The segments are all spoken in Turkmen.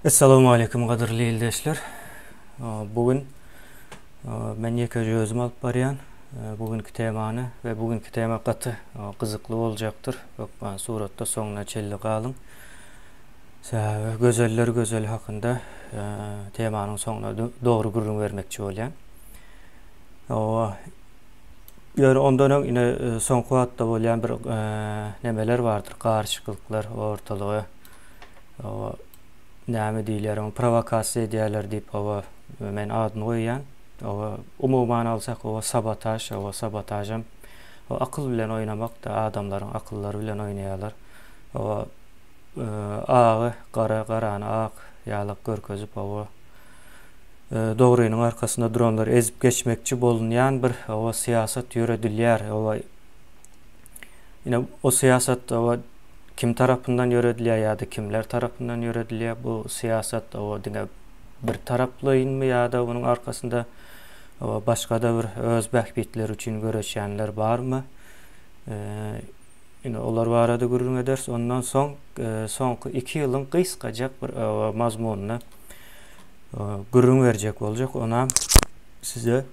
Assalamu alaikum qadırlı ildeşler. Bugün men ýeke özüm alıp barýan. Bugünkü temany we bugünkü tema gaty gyzykly boljakdyr. Ýokma suratda soňuna çelli galyň. Säbäbi gözeller gözel hakynda temanyň soňuna dogry gürrüň bermekçi bolýan. Ýöne ondan öň ine soňky wagtda bolýan bir nemeler bardyr, garşykylyklar ortalygy. Näme diýler, provokasiýa diýerler diýip men adyny goýýan. Umuman alsak sabotaj, akyl bilen oynamak da adamlaryň akyllary bilen oýnaýarlar. Agy garany ak ýalyk görkezip dogrynyň arkasynda duranlar ezip geçmekçi bolunýan bir siýasat ýöredilýär. Ine o siýasat kim tarapyndan ýöredilýär ýa-da kimler tarapyndan ýöredilýär bu siýasat bir taraplymy ýa-da onuň arkasynda başga da bir öz bähbitleri üçin göreşýänler barmy? Ine olar barada gürrüň eders. Ondan soň soňky 2 ýylyň gyskajak bir mazmunyny gürrüň berjek boljak. Ona size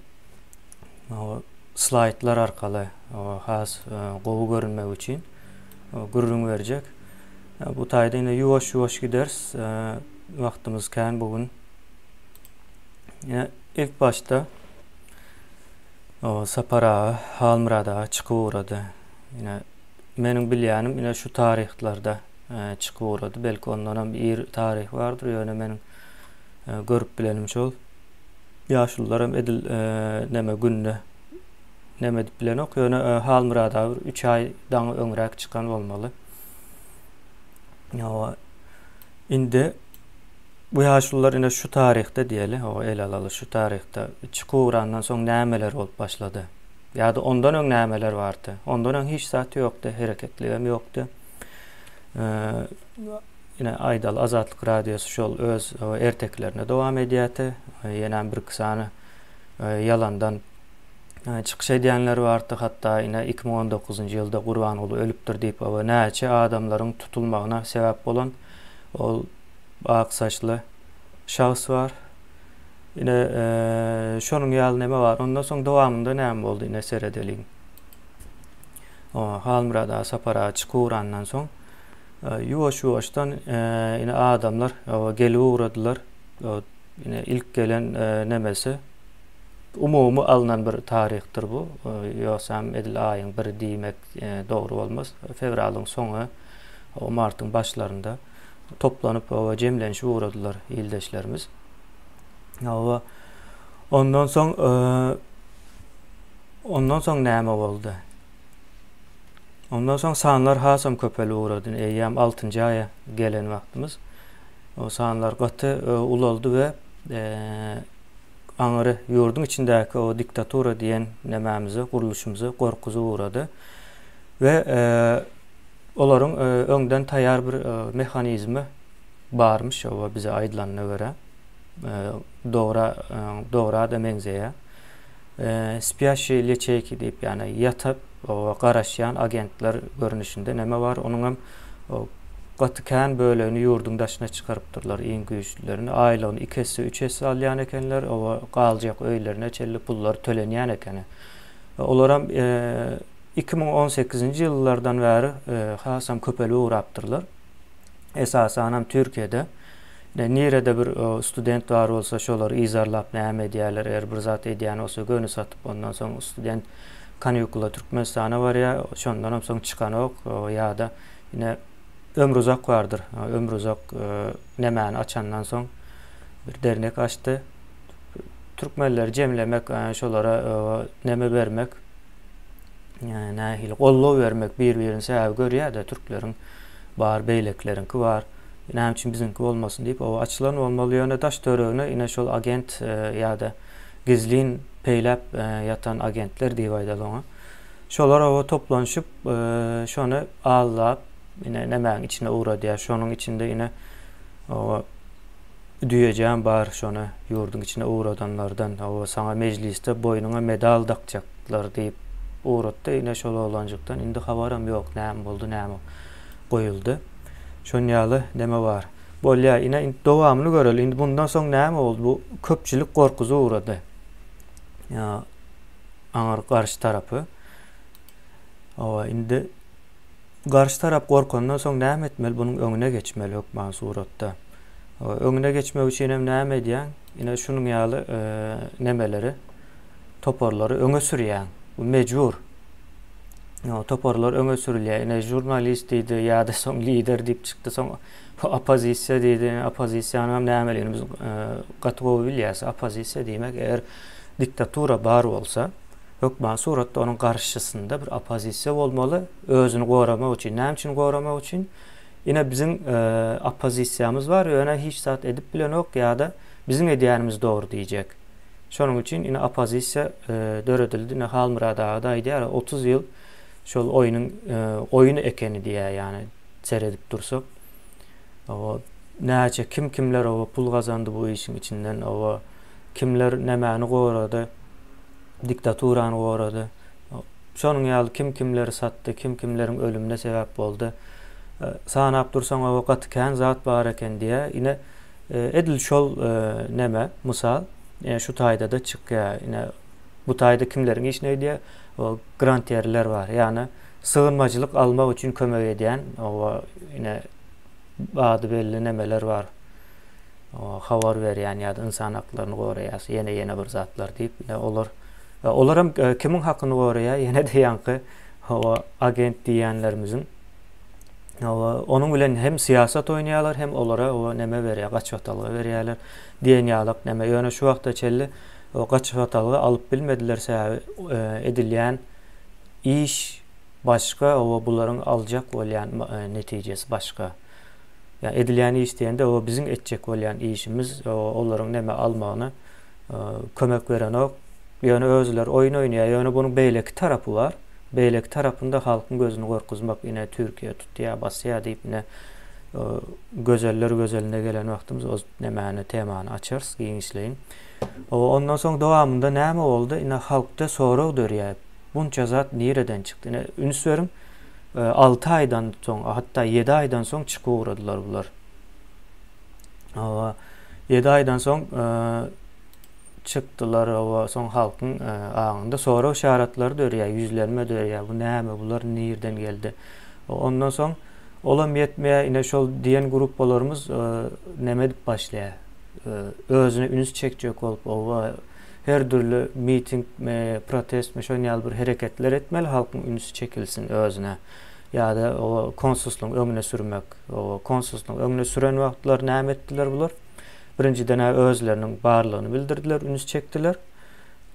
slaýdlar arkaly has gowy görünmek üçin gürrüň berjek. Bu taýda ine ýuwaş giders. Wagtymyz kän bugün. İlk başta Sapara, Halmyrada çykyp urady. Ine meniň bilýänim ine şu tarihlarda çykyp urady. Belki ondan bir tarih bardyr. Ýöne meniň görüp bilenim şol. Ýaşlylaram edil neme günde neme dip bilen ok. Ýöne Halmyrada 3 aýdan öňrek çykan bolmaly. Indi bu ýaşlylar ine şu tarihte diýeli, el alaly şu tarihte çykyp urandan soň nämeler bolup başlady? Ýa-da ondan öň nämeler bardy? Ondan öň hiç zaty ýokdy, hereketligem ýokdy. Ine Aýdal Azatlyk radiosu şol öz erteklerine dowam edýärdi. Ýene bir kysany yalandan çykyş edýänler bardy. Hatda ine 2019-njy ýylda Gurbanoğlu ölüpdir diýip näçe adamlaryň tutulmagyna sebäp bolan ol ak saçly şahs var. Ine şonuň ýaly näme bar? Ondan soň dowamında näme boldy? Ine seredeliň. Halmyrada Sapara çykyp urandan soň ýuwaş-ýuwaşdan ine adamlar gelip uradylar. Ine ilk gelen nemesi umumy alınan bir tarihtir bu. Ýoksam edil aýyň biri diýmek dogry bolmaz. Fevralyň soňu, martyň başlarynda toplanyp jemlenişip uradylar ildeşlerimiz. Ondan soň näme boldy? Ondan soň sanlar hasam köpeli urady. Ýam 6-njy aýa gelen wagtymyz. O sanlar gaty ulaldy we aňyry ýurdun içindäki o diktatura diýen nämämizi, guruluşumuzy gorkuzy urady. We olaryň öňden taýýar bir mehanizmi barmy bize aýdylanyna görä. Dogry da meňzeýär. Spiýaşy lečeki diýip ýani ýatyp garaşýan agentler görnüşinde näme bar? Onuň hem gaty kän bölegi ýurdun daşyna çykarypdyrlar iň güýçlilerini. Aýlygyny 2-3 alýan ekenler, galjak öýlerine çelli pullar tölenýän eken. Olar hem 2018-nji ýyllardan bäri hasam köpeli urapdyrlar. Esasen hem Türkiýede nerede bir student bar bolsa şolar izarlap näme diýerler, bir zat edýän bolsa gönü satyp ondan soň student Kanyukula Türkmenistana barýa, şondan soň çykan ok ýa-da ine Ömrüzak bardyr. Ömrüzak nämäni açandan soň bir dernek açdy. Türkmenler jemlemek, şolara näme bermek, nähili gollaw bermek, bir-birini säbäp görýär-de türkleriň bar, beýlekleriňki bar. Näme üçin biziňki bolmasyn diýip açylan bolmaly ýöne daş töregine ine şol agent ýa-da gizlin peýläp ýatan agentler diýip aýdalyň. Şolar toplanyşyp şonu allap ine nämäň içine urady. Şonuň içinde ine düýejän bar şonu ýurdun içine uradanlardan saňa mejliste boýnuňa medal dakjaklar diýip uratdy. Ine şol olanjykdan indi habaram ýok, näme boldy, näme goýuldy. Şonýaly näme bar? Bolýa ine dowamyny göreli. Indi bundan soň näme boldy? Bu köpçülik gorkuza uğrady. Ya aňar garşy tarapy. Owa indi garşy tarap gorkandan soň näme etmeli? Bunyň öňüne geçmeli hökman suratda. Öňüne geçmek üçin hem näme edýän? Ine şunuň ýaly nemeleri, toporlary öňe sürýän. Bu mejbur. Toporlar öňe sürilýär. Ine jurnalist diýdi, ýa-da soň lider diýip çykdy, soň opozisiýa diýdi. Opozisiýany hem nämeligini biz gatgowy bilýäs. Opozisiýa diýmek eger diktatura bar bolsa, hökman suratda onun karşısında bir opozisiýa bolmaly, özüni goramak üçin. Näme üçin goramak üçin? Ine bizim opozisiýamız var, öňe hiç zat edip bilen ok, ýa-da bizim edýänimiz dogry diýjek. Şonuň üçin ine opozisiýa döredildi. Ine Halmurad ağa da aýdýar, 30 ýyl şol oyunu ekeni diýär, ýani seredip dursak. Näçe kimler pul gazandy bu işin içinden, kimler nämäni gorady, diktaturany gorady. Şonuň ýaly kimleri satdy, kimleriň ölümine sebäp boldy. Sanap dursaň gaty zat bar eken diýe. Ine edil şol näme mysal şu taýda da çykýar. Ine bu taýda kimleriň işine diýe grantierler var. Ýani sığınmacılık almak üçin kömek edýän ine ady belli nemeler var. Habar berýän ýa-da insan haklaryny goraýar, ýene bir zatlar diýip olar hem kimiň hakyny goraýar, ýene de ýanky agent diýenlerimiziň. Onun bilen hem siyasat oynayarlar, hem olara neme berýär, gaçwatalga berýärler. Diýen ýalyk neme ýöne şu wagtda çelli gaçwatalga alyp bilmediler sebäbi edilýän iş başga, bularyň aljak bolýan netijesi başga. Ya edilýän iş diýende bizim etjek bolýan işimiz, olaryň neme almagyny kömek beren ok. Ýöne özler oyun oynayar, ýöne bunyň beýleki tarapy var. Beýleki tarapynda halkyň gözüni gorkuzmak, ine Türkiýe tutýar, basýar diýip ine gözeller gözeline gelen wagtymyz o nemäni temany açarys, giňişleýin. Ondan soň dowamında näme boldy? Ine halkda sorag dörýär. Bunça zat nireden çykdy? Ine ünsürim 6 aýdan soň, hatda 7 aýdan soň çykyp uğradylar bular. 7 aýdan soň çykdylar, soň halkyň aňynda sorag şaratlary dörýär, yüzlerime dörýär. Bu näme? Bular nirden geldi? Ondan soň olam yetmeýär, ine şol diýen gruppalarymyz näme dip başlaýar? Özüne üns çekjek bolup, her türlü miting, protest, şoňal bir hereketler etmeli, halkyň ünsü çekilsin özüne. Ýa-da konsullugyň öňüne sürmek. Konsullugyň öňüne süren wagtlar näme etdiler bular? Birinciden özlerinin barlygyny bildirdiler, üns çekdiler.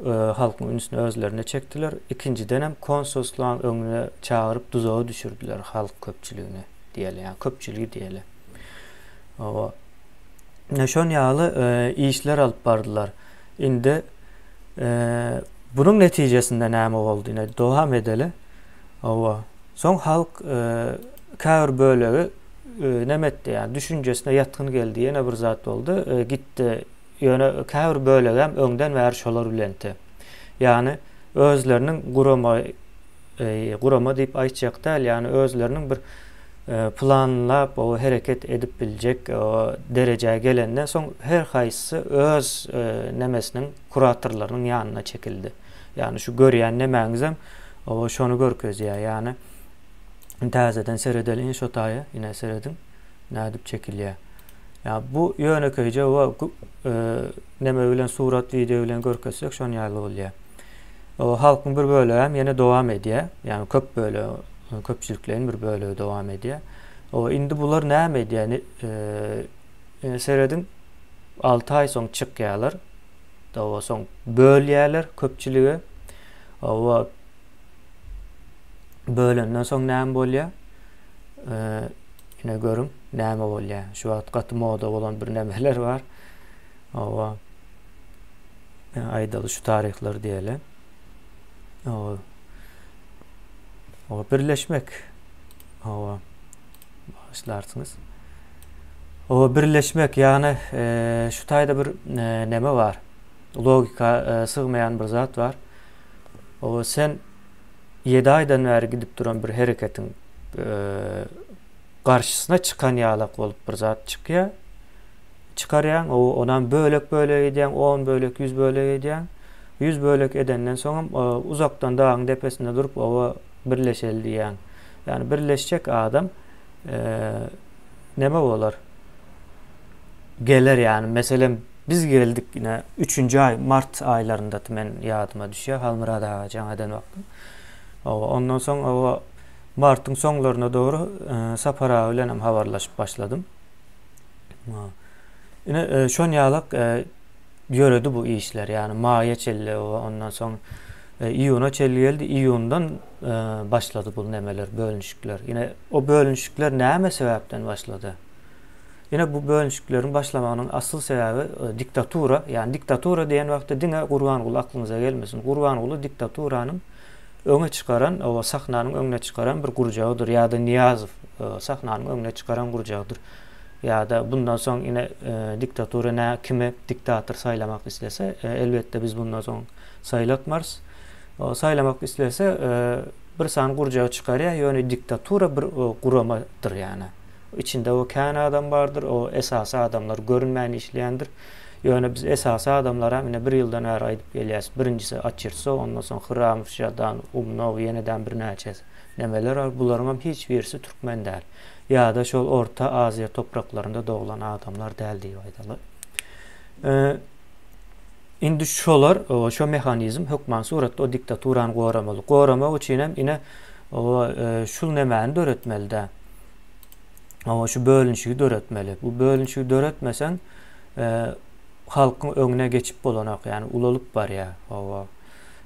Halkyň ünsüni özlerine çekdiler. İkinciden hem konsullugyň öňüne çağırıp tuzağa düşürdüler halk köpçüligini diýeli, ýa köpçüligi diýeli. Şoň ýaly işler alyp bardylar. Indi bunyň netijesinde näme boldy? Ine dowam edeli. Soň halk käbir bölegi näme etdi? Ýani düşünjesine ýatkyn geldi, ýene bir zat boldy, gitdi. Ýöne käbir bölegi hem öňden bäri şolar bilenti. Ýani özleriniň gurama diýip aýtjak däl, ýani özleriniň bir planlap hereket edip biljek derejäge gelenden soň her haýsy öz nemesiniň kuratorlarynyň ýanyna çekildi. Ýani şu görýän nemäňiz hem şonu görkezýär. Ýani täzeden seredelin şo taýa, ine seredin, nädip çekilýär. Ya bu ýönekeje neme bilen surat, video bilen görkezsek şon ýaly bolýar. Halkyň bir bölegi hem ýene dowam edýär. Ýani köp bölegi, köpçüliklerin bir bölegi dowam edýär. Indi bular näme edýär? Seredin 6 aý soň çykýarlar. Soň bölýärler köpçüligi. Bölenden soň näme bolýar? Ine görüm näme bolýar? Şu wagt gaty moda bolan bir nemeler var. Aýdaly şu tarihler diýeli. Birleşmek. Başlarsınız. Birleşmek, ýani şu taýda bir neme var. Logika sığmayan bir zat var. Sen 7 aýdan bäri gidip duran bir hereketiň karşısına çıkan yağlak olup bir zat çıkıyor. Çıkaryan o ondan bölek ediyen 10 bölek 100 bölek ediyen 100 bölek edenden sonra uzaktan dağın tepesinde durup o birleşeli diyen. Yani birleşecek adam neme olar? Gelir yani. Mesela biz geldik yine 3. ay Mart aylarında men yadıma düşüyor. Halmırada Cana'dan baktım. Ondan sonra o Mart'ın sonlarına doğru Sapara ile haberleşip başladım. Yine şon yağlak görüyordu bu işler yani Maya çelli ondan sonra İyun'a çelli geldi. İyun'dan başladı bu nemeler, bölünüşükler. Yine o bölünüşükler neme sebepten başladı? Yine bu bölünüşüklerin başlamanın asıl sebebi diktatura. Yani diktatura diyen vakti dine Kurbanqulu aklınıza gelmesin. Kurbanqulu diktaturanın öne çıkaran, o sahnanın önüne çıkaran bir kurcağıdır. Ya da Niyazov sahnanın önüne çıkaran kurcağıdır. Ya da bundan sonra yine diktatörü ne kime diktatör saylamak istese elbette biz bundan sonra saylatmarız. Saylamak istese bir san kurcağı çıkarıyor. Yani diktatüra bir kuramadır yani. İçinde o kâne adam vardır. O esası adamlar görünmeyen işleyendir. Yani biz esası adamlara yine bir yıldan ağır aydıp geliyoruz. Birincisi açırsa ondan sonra Hırramışya'dan Umnov yeniden bir neçez nemeler var. Bunların hiçbirisi Türkmen değil. Ya da şol Orta Asya topraklarında doğulan adamlar değil diye aydalı. Indi şolar, şu mekanizm hükman suratda o diktaturan qoramalı. Qorama için yine o şul nemeni öğretmeli de. Ama şu bölünüşüyü öğretmeli. Bu bölünüşüyü öğretmesen halkın önüne geçip bolanak yani ulalık var ya.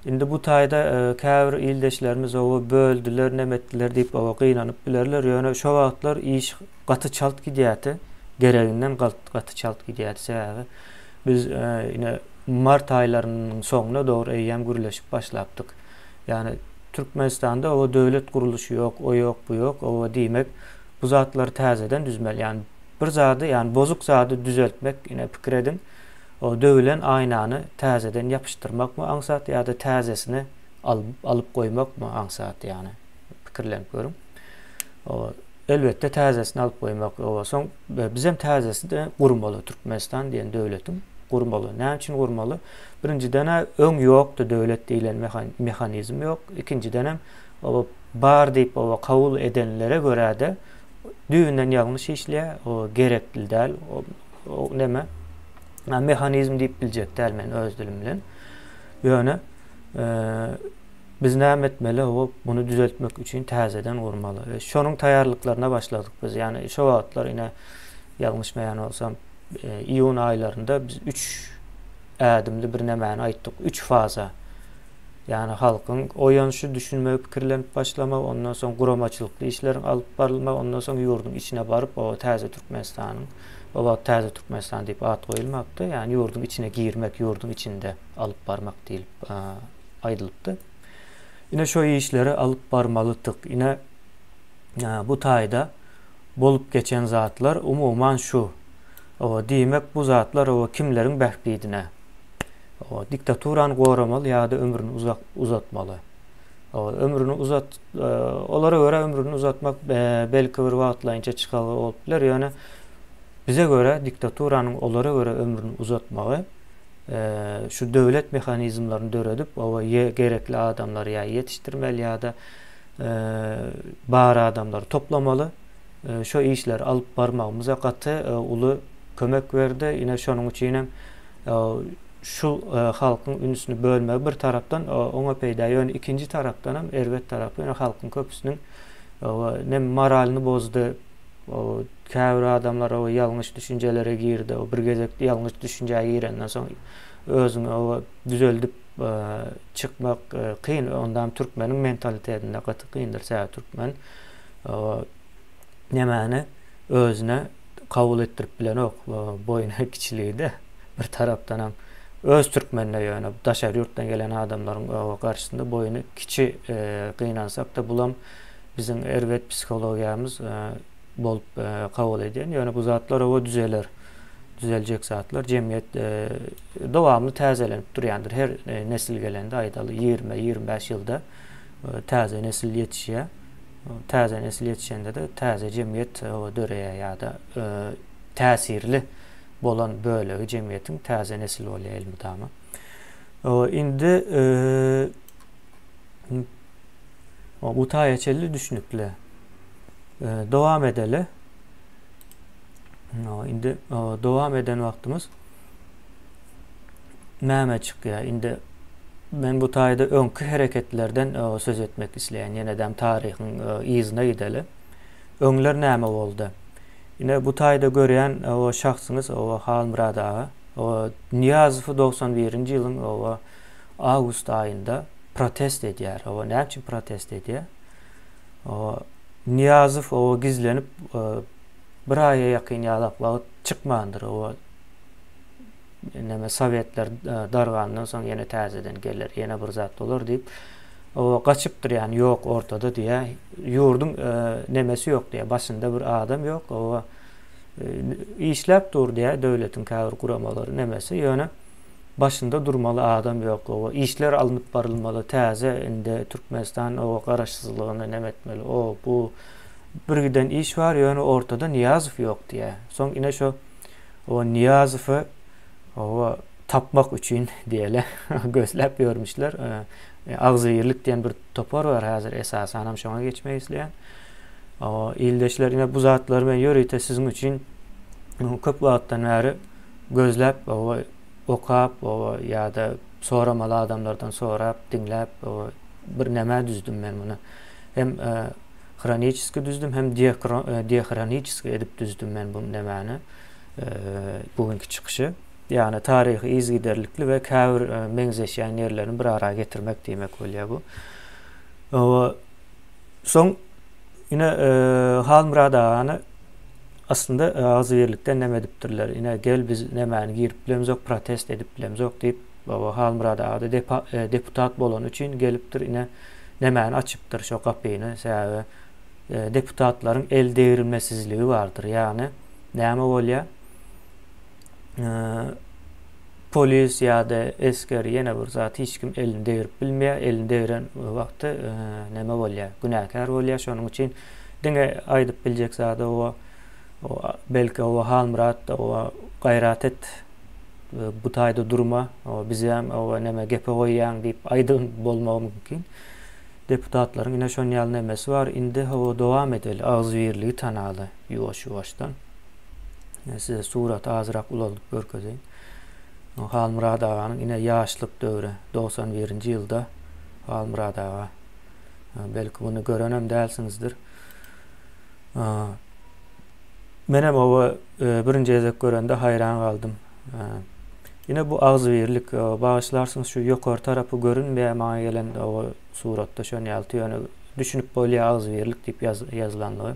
Indi bu tayda käbir ildeşlerimiz o böldüler, nemettiler deyip o kıynanıp bilerler. Yani şu vaatlar iş katı çalt gidiyatı, gereğinden katı çalt gidiyatı sebebi. Biz yine Mart aylarının sonuna doğru eyyem gürleşip başlattık. Yani Türkmenistan'da o devlet kuruluşu yok, o yok, bu yok. O demek bu zatları tazeden düzmeli. Yani bir zatı yani bozuk zatı düzeltmek yine fikir edin. O dövülen aynanı tazeden yapıştırmak mı ansat ya da tazesini alıp koymak mı ansat yani fikirlenip görüm. Elbette tazesini alıp koymak o son bizim tazesi de kurmalı Türkmenistan diyen devletin kurmalı. Ne için kurmalı? Birinciden ön yoktu devlet deyilen mekanizm yok. İkinciden o bar deyip o kabul edenlere göre de düğünden yanlış işle o gerekli değil. O neme? Yani mekanizm deyip bilecek değil men öz dilimle. Yani biz ne etmeli? O bunu düzeltmek için tazeden kurmalı. Şunun tayarlıklarına başladık biz. Yani şu vaatlar yine yanlış meyan olsam İyun aylarında biz 3 adımlı bir nemeni ayttık. 3 faza. Yani halkın o yanlışı düşünme, fikirlenip başlama, ondan sonra kuramaçılıklı işlerin alıp barılma, ondan sonra yurdun içine barıp o taze Türkmenistan'ın o taze Türkmenistan deyip ad koyulmaktı. Yani yurdun içine girmek, yurdun içinde alıp barmak deyip aydılıptı. Yine şu işleri alıp barmalıdık. Yine bu tayda bolup geçen zatlar umuman şu. O demek bu zatlar o kimlerin behbidine. O diktaturan qoramalı ya da ömrünü uzatmalı. O ömrünü onlara göre ömrünü uzatmak belki bir vaatlayınca çıkalı oldular. Yani bize göre diktaturanın onlara göre ömrünü uzatmağı şu devlet mekanizmlarını döredip o gerekli adamları ya yetiştirmeli ya da bari adamları toplamalı. Şu işler alıp barmağımıza katı ulu kömek verdi. Yine şunun için şu halkın ünüsünü bölme bir taraftan ona peyda yani ikinci taraftan hem ervet tarafı yani halkın köpüsünün ne moralini bozdu. O käbir adamlar o yanlış düşüncelere girdi. O bir gezekte yanlış düşünceye girenden sonra özünü o düzeldip çıkmak kıyın. Ondan Türkmenin mentalitetinde katı kıyındır. Seha Türkmen nemeni özüne kabul ettirip bilen ok boyuna kiçiliği de bir taraftan hem öz Türkmenle yani daşar yurttan gelen adamların karşısında boyunu kiçi kıynansak da bulam bizim ervet psikologiyamız bolup kabul ediyen yani bu zatlar o düzelecek zatlar cemiyet devamlı tazelenip duruyandır. Her nesil gelende aydalı 20-25 yılda taze nesil yetişiyor. Täze nesil yetişende de täze cemiyet o döreye ya da täsirli bolan bölegi cemiyetin täze nesil bolýar elmi tama. Indi bu taýeçeli düşünükle dowam edeli. Indi dowam eden wagtymyz näme çykýar? Indi men bu taýda öňkü hereketlerden söz etmek isleýän, ýene-de taryhyň izine gideli. Öňler näme boldy? Ine bu taýda görýän o şahsyňyz o Halmurad aga, o Niyazowy 91-nji ýylyň o awgust aýynda protest edýär. O näme üçin protest edýär? O Niyazow o gizlenip bir aýa ýakyn ýalap wagt çykmandyr. O näme Sowetler dargandan soň ýene täzeden gelir, ýene bir zat bolar diýip o gaçypdyr, ýani ýok ortada diýe. Ýurdun nemesi ýok diýe, başynda bir adam ýok. O işläp dur diýe, döwletiň käbir guramalary nemesi, ýöne başynda durmaly adam ýok. O işler alınıp barylmaly, täze indi Türkmenistan o garaşsyzlygyny nemetmeli. O bu bir giden iş var, ýöne ortada Niyazow ýok diýe. Soň ine şo o Niyazowy o tapmak üçin diýele gözläp ýörmüşler. Agzyrlyk diýen bir topar var häzir, esasen hem şoňa geçmek isleýän. O ildeşler ine bu zatlary men ýörüýte siziň üçin köp wagtdan bäri gözläp, o okap, o ýa-da soramaly adamlardan sorap, dinläp, o bir näme düzdüm men muny. Hem xronически düzdüm, hem diachroniически edip düzdüm men bu nämäni. Bugünkü çykyşy. Yani tarihi izgiderlikli ve käbir meňzeşýän ýerlerini bir ara getirmek diýmek bolýar bu. Soň ine Halmurad agany aslında agzyrlykdan näme dipdirler. Ine gel biz nämäni girip bilemzok, protest edip bilemzok diýip Halmurad aga deputat bolan üçin gelipdir, ine nämäni açypdyr şo gapyny. Sebäbi deputatlaryň el degirmesizligi bardyr. Ýani näme bolýar? Polis ýa-da esker ýene bir zat hiç kim elini deýirip bilmeýär. Elini deýiren wagtda näme bolýar? Günäkär bolýar. Şonuň üçin diňe aýdyp biljek zat o belki o Halmurad o gaýrat et, bu taýda durma, o bize hem o näme gepe goýýan diýip aýdyn bolmagy mümkin. Deputatlaryň ine şon ýaly nemesi var. Indi o dowam edeli, agzyrlygy tanaly ýuwaş-ýuwaşdan. Size surat azrak ulanıp görkezeyin. Halmurad aganyň ine ýaşlyk döwri 91-nji ýylda Halmurad aga belki bunu görenem dälsiňizdir. Menem o birinji ezek görende hayran galdım. Ine bu agzyrlyk bagyşlarsyňyz şu ýokary tarapy görünmeýär maňa gelen o suratda şonu ýalty ýöne düşünüp bolýar agzyrlyk diýip ýazylanlygy.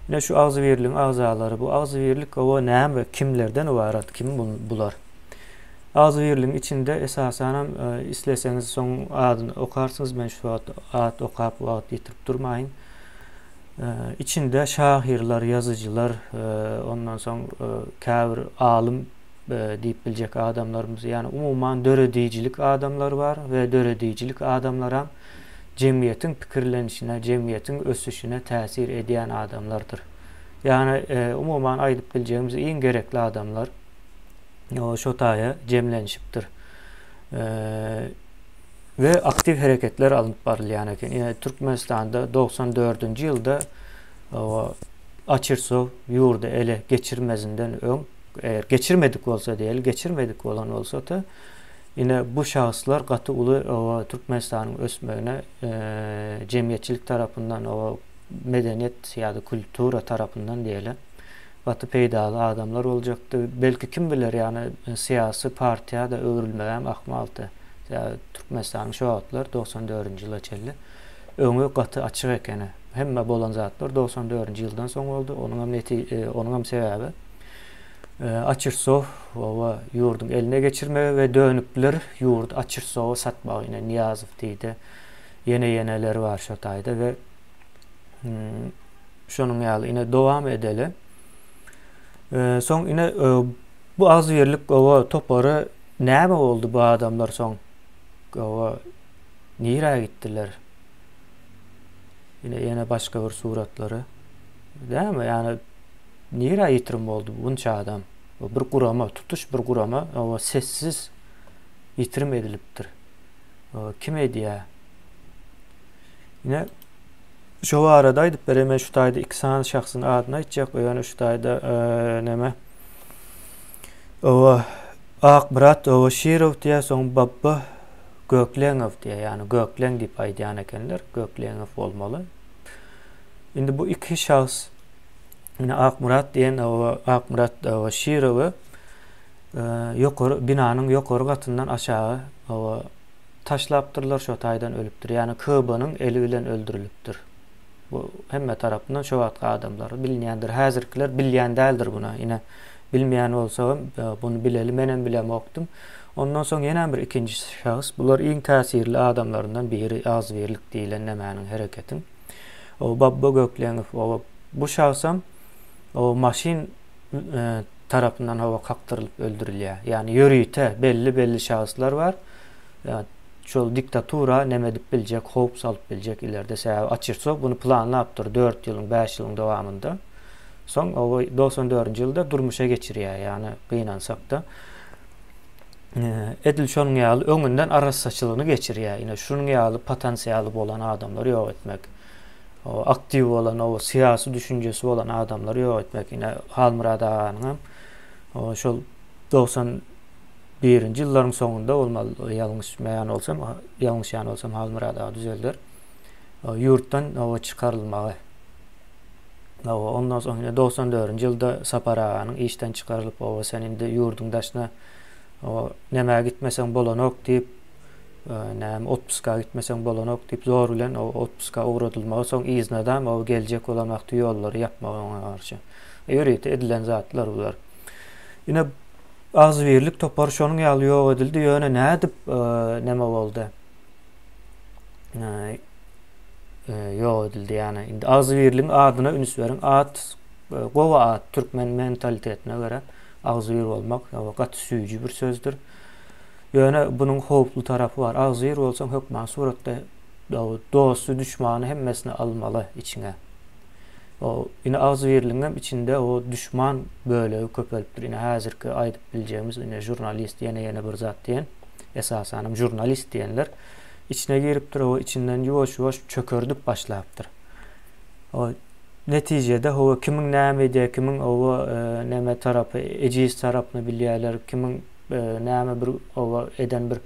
Ine şu agzyrlygyň agzalary, bu agzyrlyk o näme kimlerden ibarat, kim bular? Agzyrlygyň içinde esasen hem isleseňiz soň adyny okarsyňyz, men şu ad okap wagt ýetirip durmaýyn. İçinde şahirler, yazıcılar, ondan soň käbir alim diýip biljek adamlarymyz, ýani umumyň döredijilik adamlar var we döredijilik adamlara cemiyetiň pikirlenişine, cemiyetiň ösüşine täsir edýän adamlardyr. Ýani umumyň aýdyp biljegimiz iň gerekli adamlar o şo taýa jemlenişipdir. Ve aktif hareketler alınıp barylýan eken. Ýani Türkmenistanda 94-nji ýylda Açyrsow ýurdu ele geçirmezinden öň, eger geçirmedik bolsa diýeli, geçirmedik bolan bolsa da ine bu şahslar gaty uly Türkmenistanyň ösmegine cemiyetçilik tarapyndan, o medeniýet ýa-da kultura tarapyndan diýeli gaty peýdaly adamlar boljakdy. Belki kim biler, ýani syýasy partiýa da öwrülmegän ahmaldy. Türkmenistanyň şo wagtlar 94-nji ýyla çelli öňü gaty açyk ekeni. Hemme bolan zatlar 94-nji ýyldan soň boldy. Onuň hem sebäbi Açyrsow we ýurdun eline geçirmegi we dönüpler ýurdu Açyrsow satmagy ine Niyazow diýdi. Ýene-ýeneler var şo taýda we şonuň ýaly ine dowam edeli. Soň ine bu agzyrlyk topary näme boldy bu adamlar soň? Nire gittiler? Yine başka bir suratları. Değil mi? Yani nire yitirim oldu bunca adam. Bir kurama, tutuş bir kurama o sessiz yitirim ediliptir. Kim ediyor? Yine şu aradaydık bereme şu tayda iki saniye şahsın adına içecek yani şu tayda neme o Akbarat o Şirov diye son babba Göklenov diye yani Göklen deyip aydiyan ekenler Göklenov olmalı. Şimdi bu iki şahs yine Akmurat diyen o Akmurat o Şirov'u yukarı binanın yukarı katından aşağı o taşlaptırlar şu taydan ölüptür. Yani Kıba'nın eliyle öldürülüptür. Bu hemme tarafından şu vatka adamlar bilmeyendir. Hazırkiler bilmeyen değildir buna. Yine bilmeyen olsa bunu bileli menen bilem okudum. Ondan sonra yine bir ikinci şahıs. Bunlar en tesirli adamlarından biri az verlik deyilen nemenin hareketin. O Babba Göklenov bu şahsam o maşin tarafından hava kaktırılıp öldürülüyor. Yani yürüyte belli şahıslar var. Yani şol diktatura nemedip bilecek, hop salıp bilecek ileride sebep açırsa bunu planlayıptır 4 yılın 5 yılın devamında. Son o 94. yılda durmuşa geçiriyor yani kıynansak da. Edil şonun yağlı öňünden aras saçılığını geçiriyor. Yine şunun yağlı potansiyeli olan adamları yok etmek. O aktif olan o siyasi düşüncesi olan adamları yok etmek. Yine Halmurad Ağa'nın o şol 91. yılların sonunda olmalı yanlış yani olsam Halmurad Ağa düzeldir. Yurttan o çıkarılmalı. Ondan sonra 94. yılda Sapar Ağa'nın işten çıkarılıp o senin de yurdun daşına o neme gitmesen bolanok deyip nem otpuska gitmesen bolanok deyip zor ulen o otpuska uğradılmağı son iznadam o gelecek olan vakti yolları yapmağa karşı. Yürüyte edilen zatlar bunlar. Yine az birlik topar şonun yalı yok edildi. Yöne ne edip neme oldu? Yok edildi yani. Indi az birliğin adına ünüs verin. Ad, kova ad, Türkmen mentalitetine göre ağzıyır olmak gat süyücü bir sözdür. Yani bunun hoplu tarafı var. Ağzıyır olsan hükman suratta dostu düşmanı hemmesini almalı içine. Yine ağzıyırlığın içinde o düşman böyle köpeliptir. Yine hazırki aydıp bileceğimiz yine jurnalist yine bir zat diyen esasen jurnalist diyenler içine giriptir. O içinden yavaş çökördüp başlayıptır. O neticede o kimin näme diye kimin o näme tarafı eciz tarafını bilýärler kimin näme bir o eden bir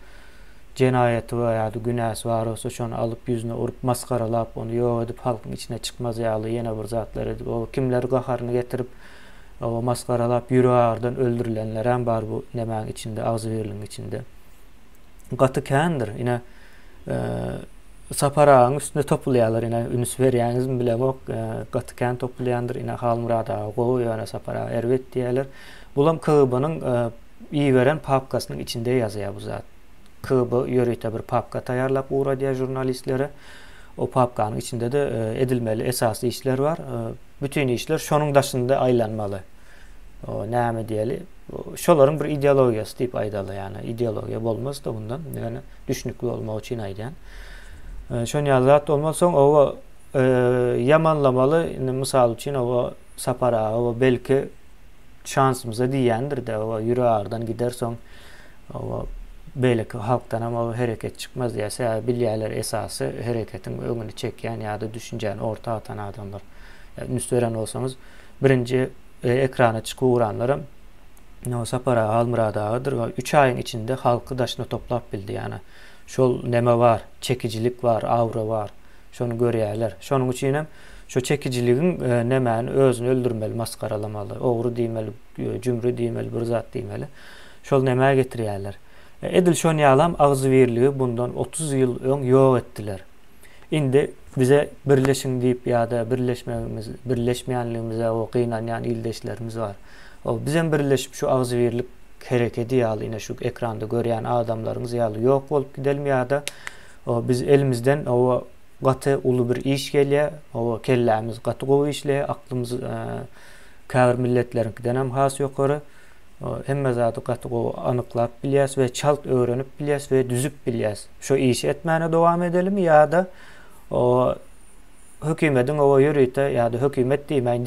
cinayeti veya günahı var olsa şonu alıp yüzüne urup maskaralap onu yok edip halkın içine çıkmaz yağlı yine bir zatlar edip o kimler gaharını getirip o maskaralap yüreğardan öldürülenler hem var bu nemenin içinde ağzı verilin içinde katı kendir yine Saparağın üstünde toplayalar yine ünüs verýäňiz mi bilem ok gatyken toplayandır yine Halmurad Ağa goýýar Saparağa erwet diýerler. Bulam Kıba'nın iyi veren papkasının içinde yazıyor bu zat. Kıba yörüte bir papka tayarlap uğra diýär jurnalistlere. O papkanın içinde de edilmeli esaslı işler var. Bütün işler şonun daşında aylanmalı. O näme diýeli? Şolaryň bir ideologiýasy diýip aýdaly yani ideologiýa bolmaz da bundan yani düşnükli olmak için aýdan. Şon yazat olmasan o yamanlamalı misal için o Sapara o belki şansımıza diýendir de o yüreğardan gider son o belki halktan ama o hareket çıkmaz diýse bilýärler esasy hareketin öňüni çekýän ýa-da düşünjäni orta atan adamlar. Müsteren olsanız birinci ekrana çıkıwranlarym o Sapara Halmurad Ağa'dır ve 3 ayın içinde halkı daşına toplap bildi yani. Şol neme var, çekicilik var, aura var. Şonu görýärler. Şonuň üçin hem şu çekiciliğin nemäni özüni öldürmeli, maskaralamaly, ogru diýmeli, cümri diýmeli, bir zat diýmeli. Şol nämä getirýärler. Edil şon ýalam ağzy berligi bundan 30 ýyl öň ýok etdiler. Indi bize birleşin diýip ýa-da birleşmeýänligimize o gynanýan ildeşlerimiz var. O bizem birleşip şu ağzy berlik hareketi ýaly ine şu ekranda görýän adamlarymyz ýaly ýok bolup gidelim ýa-da biz elimizden o gaty ulu bir iş gelýär, o kellämiz gaty gowy işle, aklymyz käbir milletlerinkinden hem has ýokary. Hemme zady gaty gowy anyklap bilýäs we çalt öwrenip bilýäs we düzüp bilýäs. Şu işi etmäne dowam edelim ýa-da o hökümetin o yürüyte ýa-da hökümet diýmeýin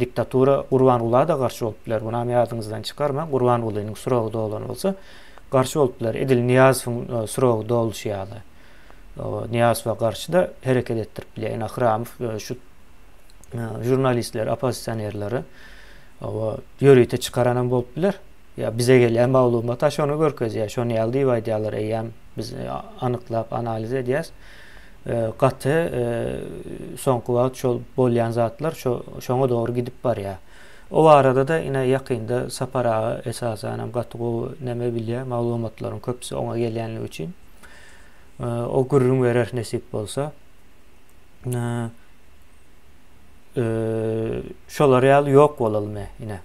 diktatura Gurbanulyga da garşy bolupdylar. Buna ýadynızdan çykarma. Gurbanulynyň suragy dolan bolsa garşy bolupdylar. Edil Niýazowyň suragy doluşýaly. Niýazowa garşy da hereket etdirip bilýär. Ahramov şu jurnalistler, opozitsionerleri o yürüyte çıkaran bolupdylar. Ya bize gelen maglumat şonu görkezýär. Şonu ýaldy ýaýdýarlar. Eýem biz anyklap analiz edýäs. Gaty soňky wagt şol bolýan zatlar şoňa dogry gidip barýar. O arada da ine ýakynda sapara esasen gaty näme bilýär, maglumatlaryň köpüsi oňa gelýänligi üçin o gurrun berer nesip bolsa şolar ýaly ýok bolalmy ine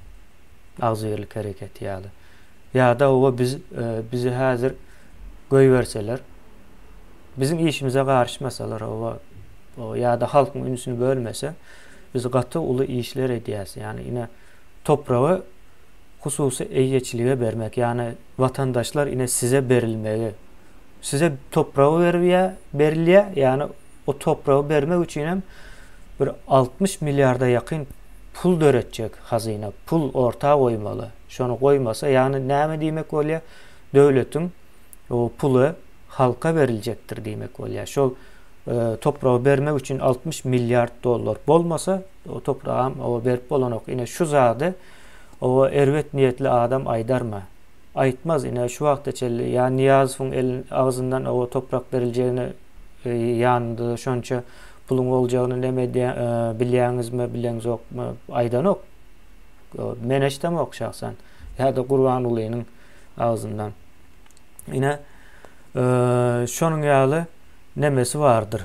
agzyrlyk hereket ýaly. Ya da o bizi häzir goýberseler bizim işimize garşymasalar o ya da halkyň ünsüni bölmese biz gaty uly işler edýäs. Yani ine toprağı hususy eýeçilige bermek. Yani vatandaşlar ine size berilmeli. Size toprağı berilýär. Yani o toprağı bermek üçin hem bir 60 milyarda yakın pul döretjek hazine. Pul ortağa goýmaly. Şonu goýmasa yani näme diýmek bolýar? Döwletiň o pulu halka veriljektir diýmek bolýar. Şol toprağı bermek üçin 60 milyard dollar bolmasa o toprağı o berip bolanok ine şu zady o erwet niyetli adam aýdarma. Aýtmaz ine şu wagtda çelli ýa Niýazowyň elin agzyndan o toprak beriljeğini ýandy şonça pulun boljagyny näme bilýäňizmi, bileňiz okmy aýdanok. Men eşdemok şahsan. Ýa-da Gurbanulynyň agzyndan. Ine şonuň ýaly nemesi vardır.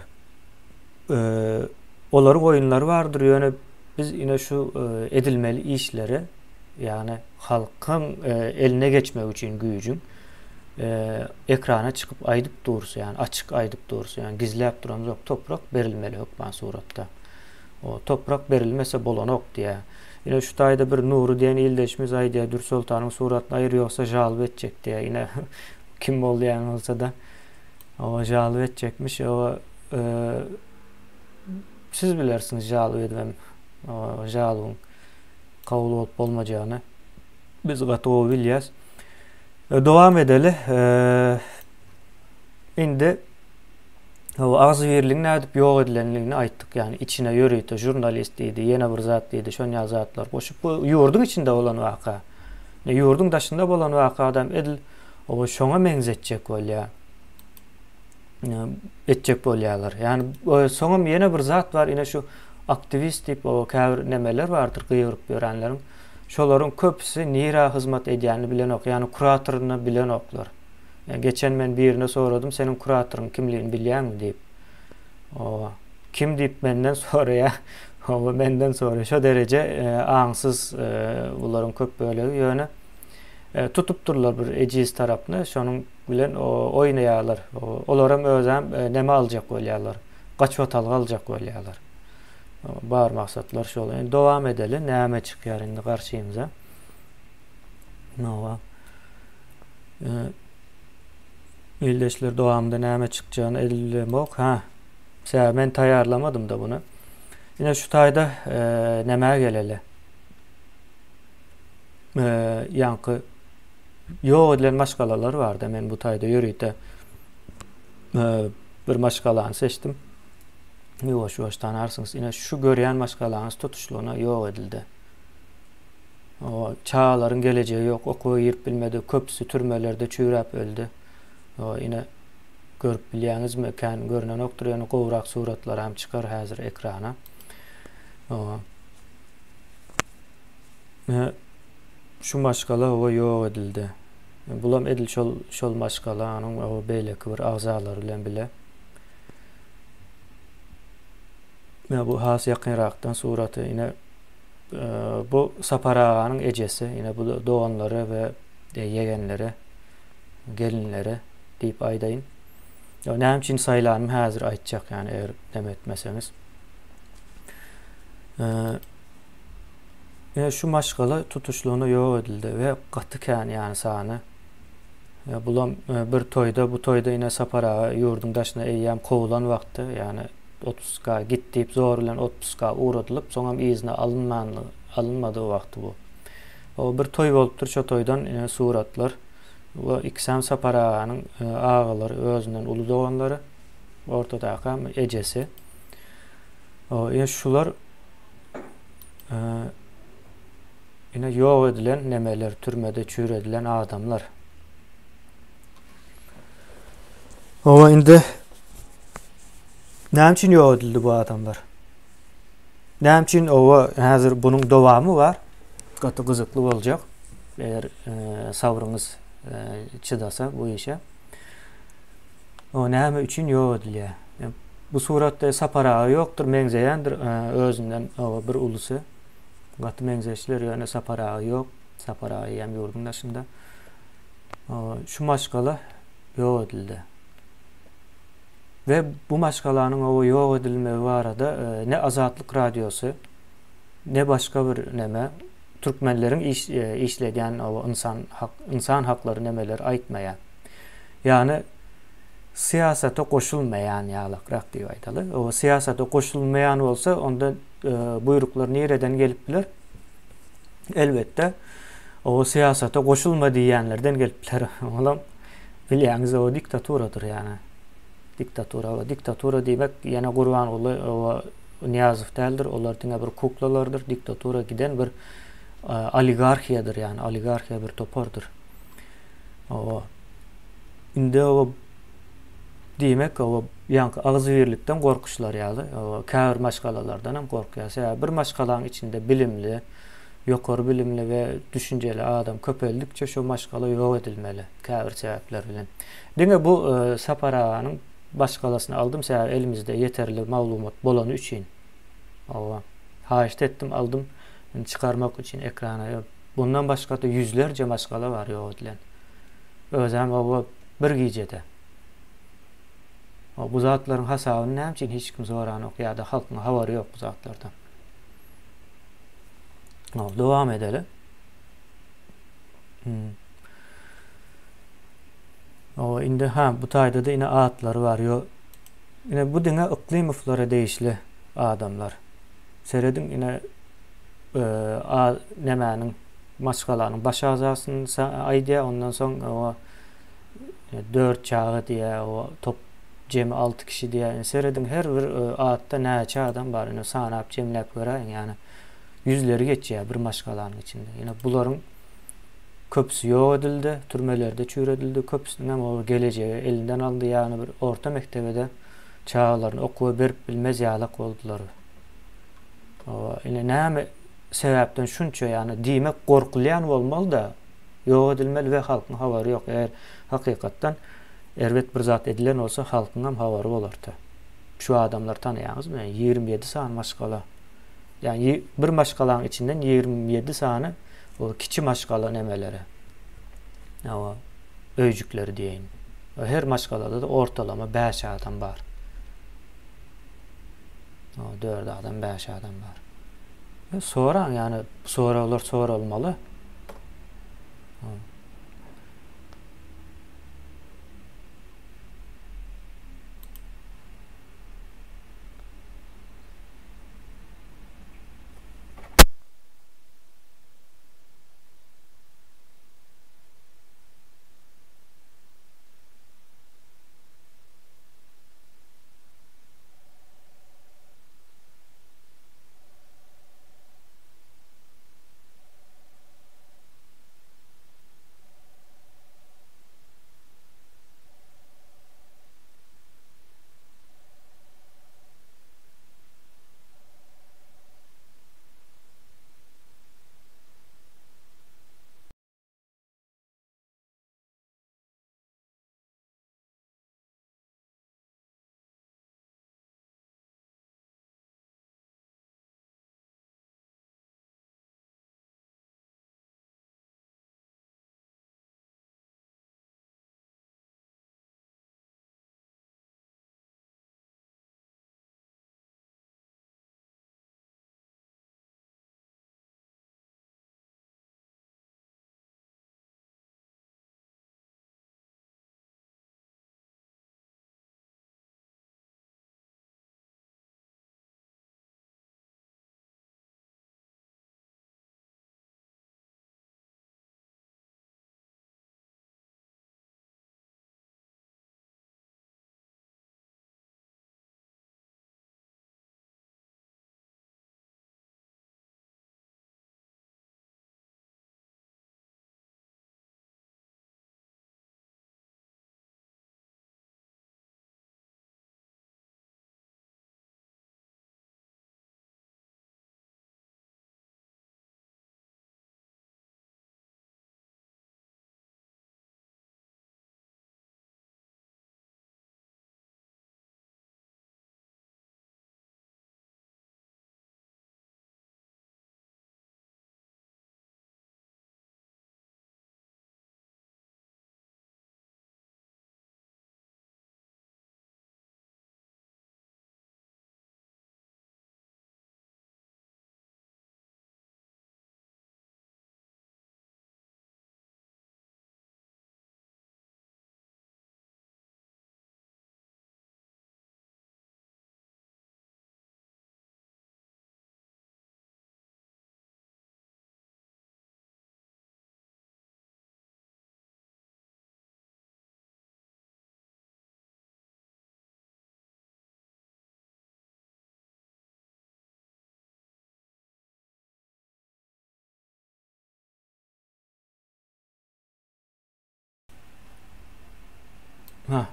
Olaryň oýunlary vardır. Ýöne biz ine şu edilmeli işleri yani halkyň eline geçmek üçin güýjüň ekrana çıkıp aýdyp dursa yani açık aýdyp dursa yani gizläp duramaz ok toprak berilmeli hökman suratda. O toprak berilmese bolanok diye. Ine şu taýda bir Nuri diýen ildeşimiz aýdýar Dür Sultanyň suratyny aýyr ýoksa jalyp etjek diye. Ine kim bolýan bolsa da o jalyp etjekmiş. O siz bilersiniz jalyp edmem. O jalybyň kabul bolup bolmajagyny. Biz gaty bilýäs. Dowam edeli. Indi o agzyrlygyň nädip ýok edilenligini aýtdyk. Yani içine ýörüýte jurnalist diýdi, ýene bir zat diýdi, şonýa zatlar goşup bu ýurdun içinde bolan waka. Ýurdun daşynda bolan waka adam edil o şoňa meňzetjek bolýar. Etjek bolýarlar. Yani soňam ýene bir zat var, ine şu aktivist diýip o käbir nemeler bardyr, gyýryp berenleriň. Şolaryň köpüsi nira hyzmat edýänini bilenok, yani kuratoryny bilenoklar. Yani geçen men birine soradym, senin kuratoryň kimligini bilýärmi diýip. O kim diýip menden soraya, o menden sonra şu derece aňsyz bularyň köp bölegi ýöne tutup durlar bir ejiz tarapny, şonuň bilen oýnaýarlar. Olaram özem näme aljak bolýarlar. Gaçwat aljak bolýarlar. Bar maksatlar şol. Yani dowam edeli, näme çykýar indi garşymyza. Nawa. Ildeşler dowamda näme çykjagyny edilmok. Men taýarlamadım da bunu. Ine şu taýda näme geleli. Ýanky ýok edilen maşgalalar bardy. Men bu taýda ýörüýte bir maşgalany seçdim. Ýoş tanarsyňyz. Ine şu görýän maşgalanyz tutuşlugyna ýok edildi. O çağlaryň gelejegi ýok, okuwy ýerip bilmedi, köpüsi türmelerde çüýräp öldü. O ine görüp bilýäňizmi, kän görünen okdur, ýani gowrak suratlar hem çykar häzir ekrana. Şu maşgala ýok edildi. Bulam edil şol maşgalanyň o beýleki bir agzalary bilen bile. Bu has ýakynrakdan suraty ine bu Saparaganyň ejesi, ine bu doganlary we ýegenleri, gelinleri diýip aýdaýyn. Näme üçin saýlanym häzir aýtjak yani eger demetmeseňiz. Şu maşgala tutuşlugyna ýok edildi we gaty kän yani sany. Bulam bir toýda, bu toýda ine Saparaga ýurdun daşyna eýýäm kowulan wagty, yani 30'ga gittiğip zor bilen 30'ga uğratılıp soňam izine alınmadığı wagty bu. O bir toy bolupdyr, şo toydan suratlar. Bu ikisem Saparağanyň ağalary, özünden uly doganlary, ortadaky ejesi. O şular ine ýok edilen nemeler, türmede çüredilen adamlar. O indi näme üçin ýok edildi bu adamlar? Näme üçin häzir bunyň dowamy bar? Gaty gyzykly boljak. Eger sabryňyz çydasa bu işe. O näme üçin ýok edilýär? Bu suratda Saparagy ýokdur, meňzeýändir özünden bir ulusy. Gaty meňzeşler ýöne Saparagy ýok. Saparagy hem ýurdun daşynda. Şu maşgala ýok edildi. Ve bu maşgalanyň ýok edilmegi barada ne Azatlyk radiosu, ne başga bir neme türkmenleriň işledýän insan haklary nemeler aýtmaýan. Yani siyasata koşulmayan ýalakrak diýip aýdaly. O siyasata koşulmayan bolsa onda buyruklar nereden gelip biler? Elbette o siyasata koşulma diýenlerden gelip biler. Olam bilýäňiz o diktaturadyr yani. Diktatura diýmek ýene Gurbanoğlu Niýazow däldir. Olar diňe bir kuklalardyr. Diktatura giden bir oligarhiýadyr yani. Oligarhiýa bir topardyr. Indi diýmek ýanky agzybirlikden gorkuşlar ýaly. Käbir maşgalalardan hem gorkýar. Bir maşgalaň içinde bilimli, ýokary bilimli we düşünjeli adam köpeldikçe şo maşgala ýok edilmeli. Käbir sebäpler bilen. Diňe bu Saparanyň başgalasyny aldym, sebäp elimizde yeterli maglumat bolany üçin. Haýyş etdim, aldym çykarmak üçin ekrana. Bundan başga da yüzlerce maşgala bar ýok edilen. Özem bir gijede. Bu zatlaryň hasabyny näme üçin hiç kim soran ýok ýa-da halkyň habary ýok bu zatlardan. Dowam edeli. Indi bu taýda da ine atlar bar ýok. Ine bu diňe iklimowlara değişli adamlar. Seredin ine nemäniň maşgalanyň baş azasyny aýdýa, ondan soň 4 çağı diýe, o top jemi 6 kişi diýe. Seredin her bir atda näçe adam bar, ine sanap jemläp göräň yani. Yüzleri geçýär bir maşgalanyň içinde. Ine bularyň köpüsi ýok edildi, türmelerde çüredildi, köpüsiniň hem gelejegi elinden aldy, yani bir orta mektebede çağlaryny okuw berip bilmez ýalak boldular. Ine näme sebäpden şunça yani diýmek gorkulýan bolmaly da ýok edilmeli we halkyň habary ýok. Eger hakykatdan erwet bir zat edilen olsa halkyň hem habary bolardy. Şu adamlar tanıýaňyzmy? 27 san maşgala. Yani bir maşgalaň içinden 27 sany o kiçi maşgala nemeleri. Öýjükleri diýeň. Her maşgalada da ortalama 5 adam bar. 4 adam, 5 adam bar. Sonra yani soralar sorulmaly.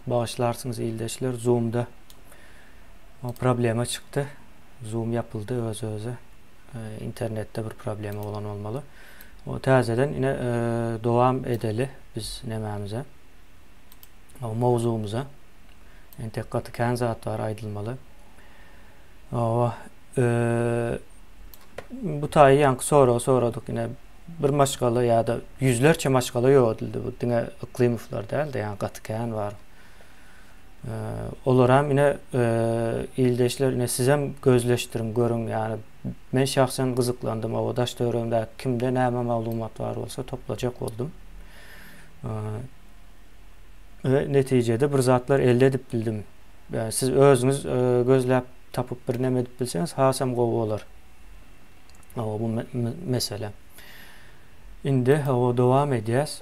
Bağışlarsınız ildeşler, Zoom'da o probleme çıktı. Zoom yapıldı özü. İnternette bir problemi olan olmalı. O tazeden yine devam edeli biz nememize. O mevzumuza. Yani tek katı kendi zatlar aydılmalı. O bu tayı yankı soradık yine bir maşgalı ya da yüzlerce maşgalı yoğdildi. Bu dine iklimifler değil de yani katı kendi var. Olaram yine ildeşler yine sizem gözleştirin görün yani ben şahsen kızıklandım o daş dövrümde kimde näme malumat var olsa toplayacak oldum. Ve neticede bir zatlar elde edip bildim. Yani siz özünüz gözlep tapıp bir näme edip bilseniz hasam gowy bolar. Bu mesele. Indi o devam edeceğiz.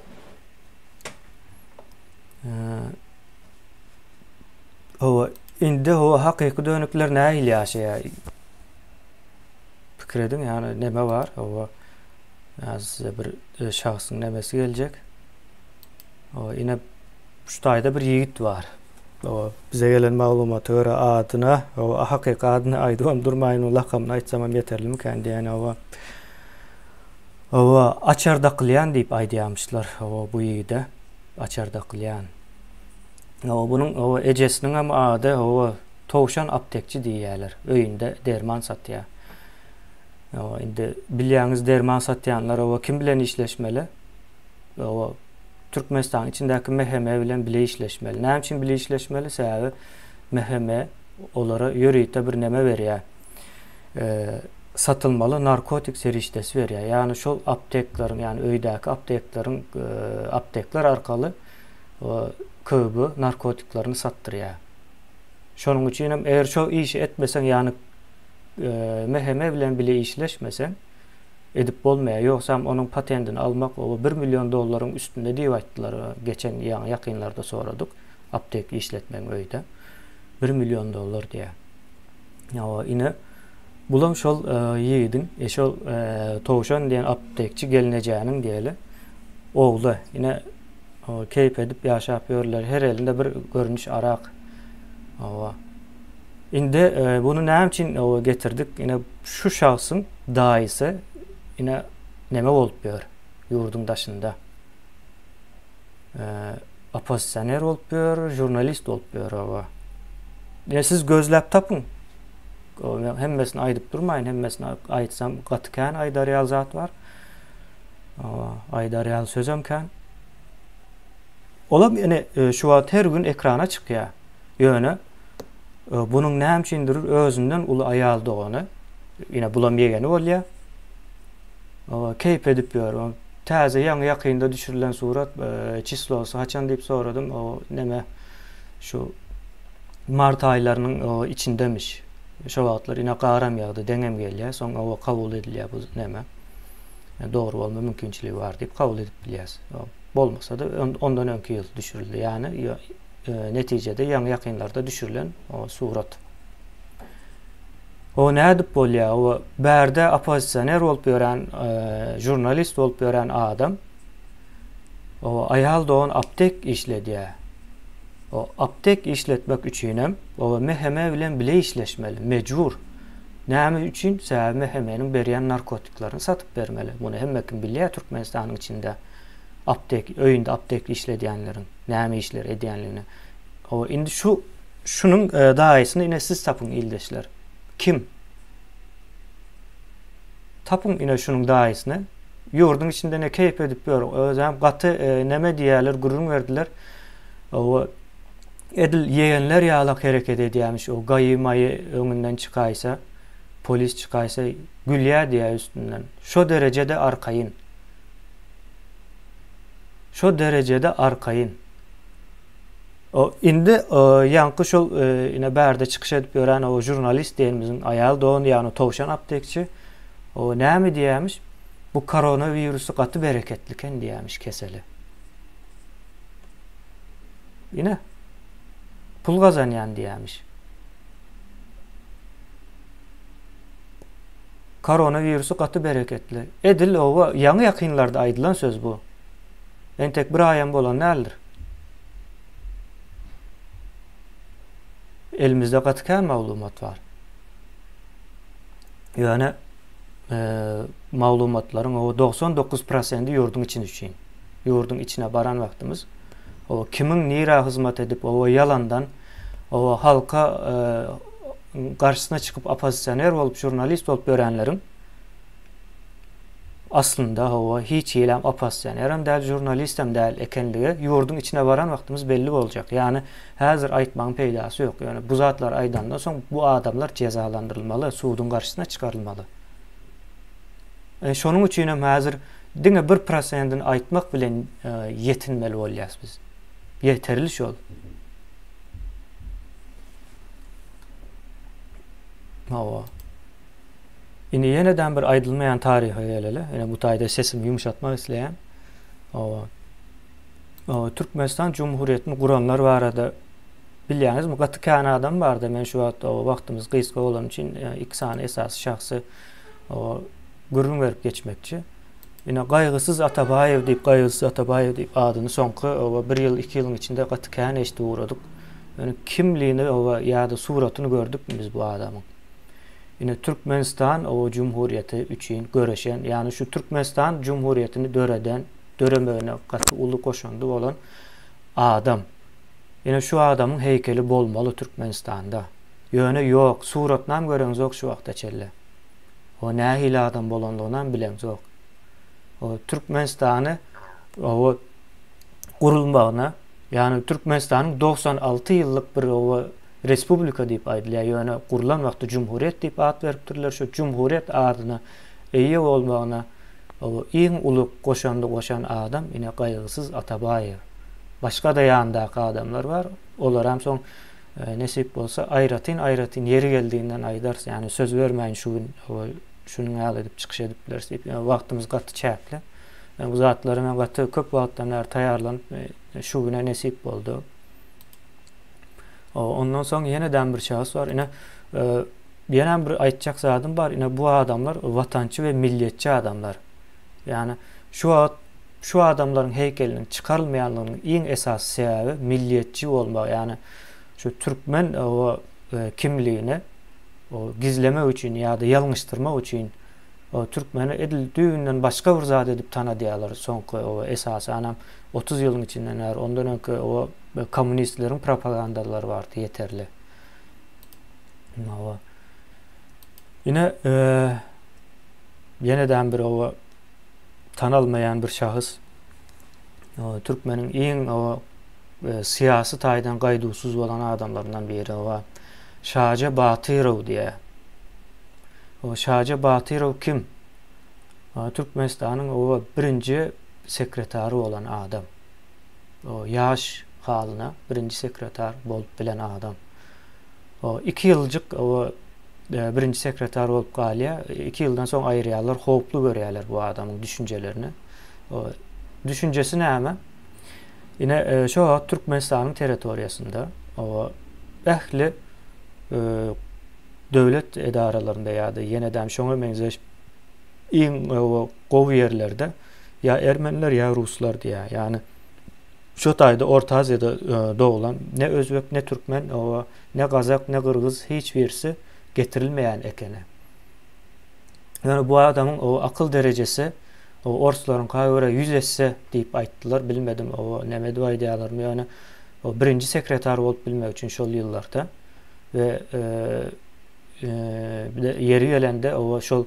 Indi o hakyky dönükler nähil ýaşaýar? Pikir edin yani näme var? Size bir şahsın nämesi geljek. Ine şu taýda bir ýigit var. Bize gelen maglumaty görä adyna, hakyky adyny aýdym durmaýyn, lakabyny aýtsam ýeterlimi kendi yani Açardaklıyan diýip aýdýamyşlar bu ýigide. Açardaklıyan. Bunun ejesinin hem adı Towşan aptekçi diýerler. Öýünde derman satýar. Indi bilýäňiz derman satýanlar kim bilen işleşmeli? Türkmenistan içindäki meheme bilen bile işleşmeli. Näme üçin bile işleşmeli? Sebäbi meheme olara ýöreýte bir näme berýär. Satılmalı narkotik serişdesi berýär. Yani şol apteklerin yani öýdäki aptekler arkaly köbü narkotiklerini sattırıyor. Şonun için eğer şu işi etmesen yani meheme bilen bile işleşmesen edip bolmaya yoksa onun patentini almak o 1 milyon doların üstünde diýip aýtdylar. Geçen ýakynlarda soradyk. Aptek işletmeň öýde 1 milyon dolar diye. Ine bulam şol ýigidin şol Towşan diýen aptekçi gelinejäniň diýeli. Oğlu ine keyif edip yaşap ýörler. Her elinde bir görünüş arak. Indi bunu näme üçin getirdik? Ine şu şahsın daýysy ine näme bolup ýör ýurdun daşynda. Opozisyoner bolup ýör, jurnalist bolup ýör. Ine siz gözläp tapyň. Hemmesini aýdyp durmaýyn, hemmesini aýtsam gatykän aýdarýal zat var. Aýdarýal sözemkän. Olam yani şu wagt her gün ekrana çykýar. Ýöne bunun näme üçindir özünden uly aýal dogany ýene bulamýagany bolýar. Keyif edip ýör. Täze ýaňy ýakynda düşürilen surat çislosy haçan diýip soradym. Näme şu mart aýlarynyň içindemiş. Şu wagtlar ine garam ýagdy, deňem gelýär. Soň kabul edilýär bu näme. Dogry bolma mümkinçiligi var diýip kabul edip bilýäs. Bolmasa da ondan öňki ýyl düşürildi. Yani neticede ýakynlarda düşürilen surat. Nädip bolýar? Bärde opozisyoner bolup ýören, jurnalist bolup ýören adam aýal dogan aptek işledýär. Aptek işletmek üçin meheme bilen bile işleşmeli, mecbur. Näme üçin? Sebäbi mehemenin berýän narkotiklaryny satyp bermeli. Bunu hemmekim bilýär Türkmenistanyň içinde. Öýünde aptek işledýänlerin näme işler edýänligini. Indi şunun daýysyny ine siz tapyň ildeşler. Kim? Tapyň ine şunun daýysyny. Ýurdun içinde ne keyip edip ýör. Özem gaty näme diýerler, gurrun berdiler. Edil ýegenler ýalak hereket edýärmiş. Gaýymaýy öňünden çykaýsa, polis çykaýsa gülýär diýär üstünden. Şo derecede arkayın. Şu derecede arkayın. Indi yankı şol ine bärde çykyş edip ýören o jurnalist diýenimiziň aýal dogan ýani Towşan aptekçi näme diýärmiş? Bu koronavirusy gaty bereketliken diýärmiş keseli. Ine pul gazanýan diýärmiş. Koronavirusy gaty bereketli. Edil ýaňy ýakynlarda aýdylan söz bu. Entek bir aýam bolan nädir? elimizde gatykän maglumat var. Yani maglumatlaryň o 99% ýurdun içine düşýän. Ýurdun içine baran wagtymyz o kimin nira hyzmat edip o yalandan o halka garşysyna çykyp opozitsioner bolup jurnalist bolup görenleriň aslında o hiç ýelam opozitsioner hem däl jurnalist hem däl ekenligi ýurdun içine baran wagtymyz belli boljak. Yani häzir aýtmagyň peýdasy ýok. Yani bu zatlar aýdandan soň bu adamlar cezalandyrylmaly, suwdun garşysyna çykarylmaly. Şonuň üçin hem häzir diňe 1%-ni aýtmak bilen yetinmeli bolýas biz. Yeterli şol. Hawa. Ine ýeneden bir aýdylmaýan taryha geleli. Ine bu taýda sesimi ýumşatmak isleýän. Hawa. Türkmenistan Cumhuriyetini guranlar barada bilýäňizmi? Gatykän adam bardy. Men şu wagtymyz gysga bolan üçin iki sany esasy şahsy gürrüň berip geçmekçi. Ine Gaýgysyz Atabaýew diýip adyny soňky 1 ýyl 2 ýylyň içinde gatykän eşdi uğradyk. Yani kimliğini ýa-da suratyny gördük biz bu adamyň. Ine Türkmenistan o Cumhuriyeti üçin göreşen, yani şu Türkmenistan Cumhuriyetini döremegine gaty uly koşandy bolan adam. Ine şu adamyň heykeli bolmaly Türkmenistanda. Ýöne ýok, suratynam göreňiz ok şu wagtda çelle. O nähili adam bolandygyndan bileňiz ok. O Türkmenistany o gurulmagyna, yani Türkmenistanyň 96 ýyllyk bir respublika diýip aýdylýar. Ýöne gurulan wagtda Cumhuriyet diýip ad beripdirler. Şu Cumhuriyet adyna eýe bolmagyna iň uly koşan adam ine Gaýgysyz Atabaýew. Başga da ýandaky adamlar var. Olar hem soň nesip bolsa aýratyn yeri geldiğinden aýdar. Yani söz bermeýin şunuň hal edip çykyş edipler diýip. Yani wagtymyz gaty çäkli. Bu zatlary men gaty köp wagtdan bäri taýýarlanyp şu güne nesip boldy. Ondan soň ýeneden bir şahs var. Ine ýene bir aýtjak zadym bar. Ine bu adamlar watançy we milliyetçi adamlar. Yani şu adamlaryň heykeliniň çykarylmaýanlygynyň iň esasy sebäbi milliyetçi bolmak. Yani şu türkmen kimligini gizlemek üçin ýa-da ýalňyşdyrmak üçin türkmeni edildiğinden başka bir zat edip tanıdýarlar. Soňky esasy anam 30 ýylyň içinden ondan öňki kommunistilerin propagandalary bardy yeterli. Yine ýeneden bir tanalmayan bir şahıs Türkmeniň iň siyasi taýdan gaýdusuz bolan adamlarından biri Şaja Batyrow diye. Şaja Batyrow kim? Türkmenistanyň birinci sekretary olan adam. Ýaş halyna birinci sekreter bolup bilen adam. 2 ýyllyk birinci sekreter bolup galýar. 2 ýyldan soň aýrýarlar, howplu görýärler bu adamyň düşünjelerini. Düşünjesi näme? Ine şu Türkmenistanyň territoriýasynda ähli döwlet edaralarynda ýa-da ýeneden şoňa benzeş iň gowy ýerlerde ya Ermeniler ya Ruslar diýär. Yani şu taýda Orta Aziýada doğulan ne Özbek ne Türkmen ne Gazak ne Kırgız hiç birisi getirilmeyen ekene. Yani bu adamın akıl derecesi Orslaryň kaýra 100 esse diýip aýtdylar. Bilmedim näme diýip aýdýarlarmy. Yani birinci sekreter bolup bilmek üçin şol ýyllarda ve yeri gelende şol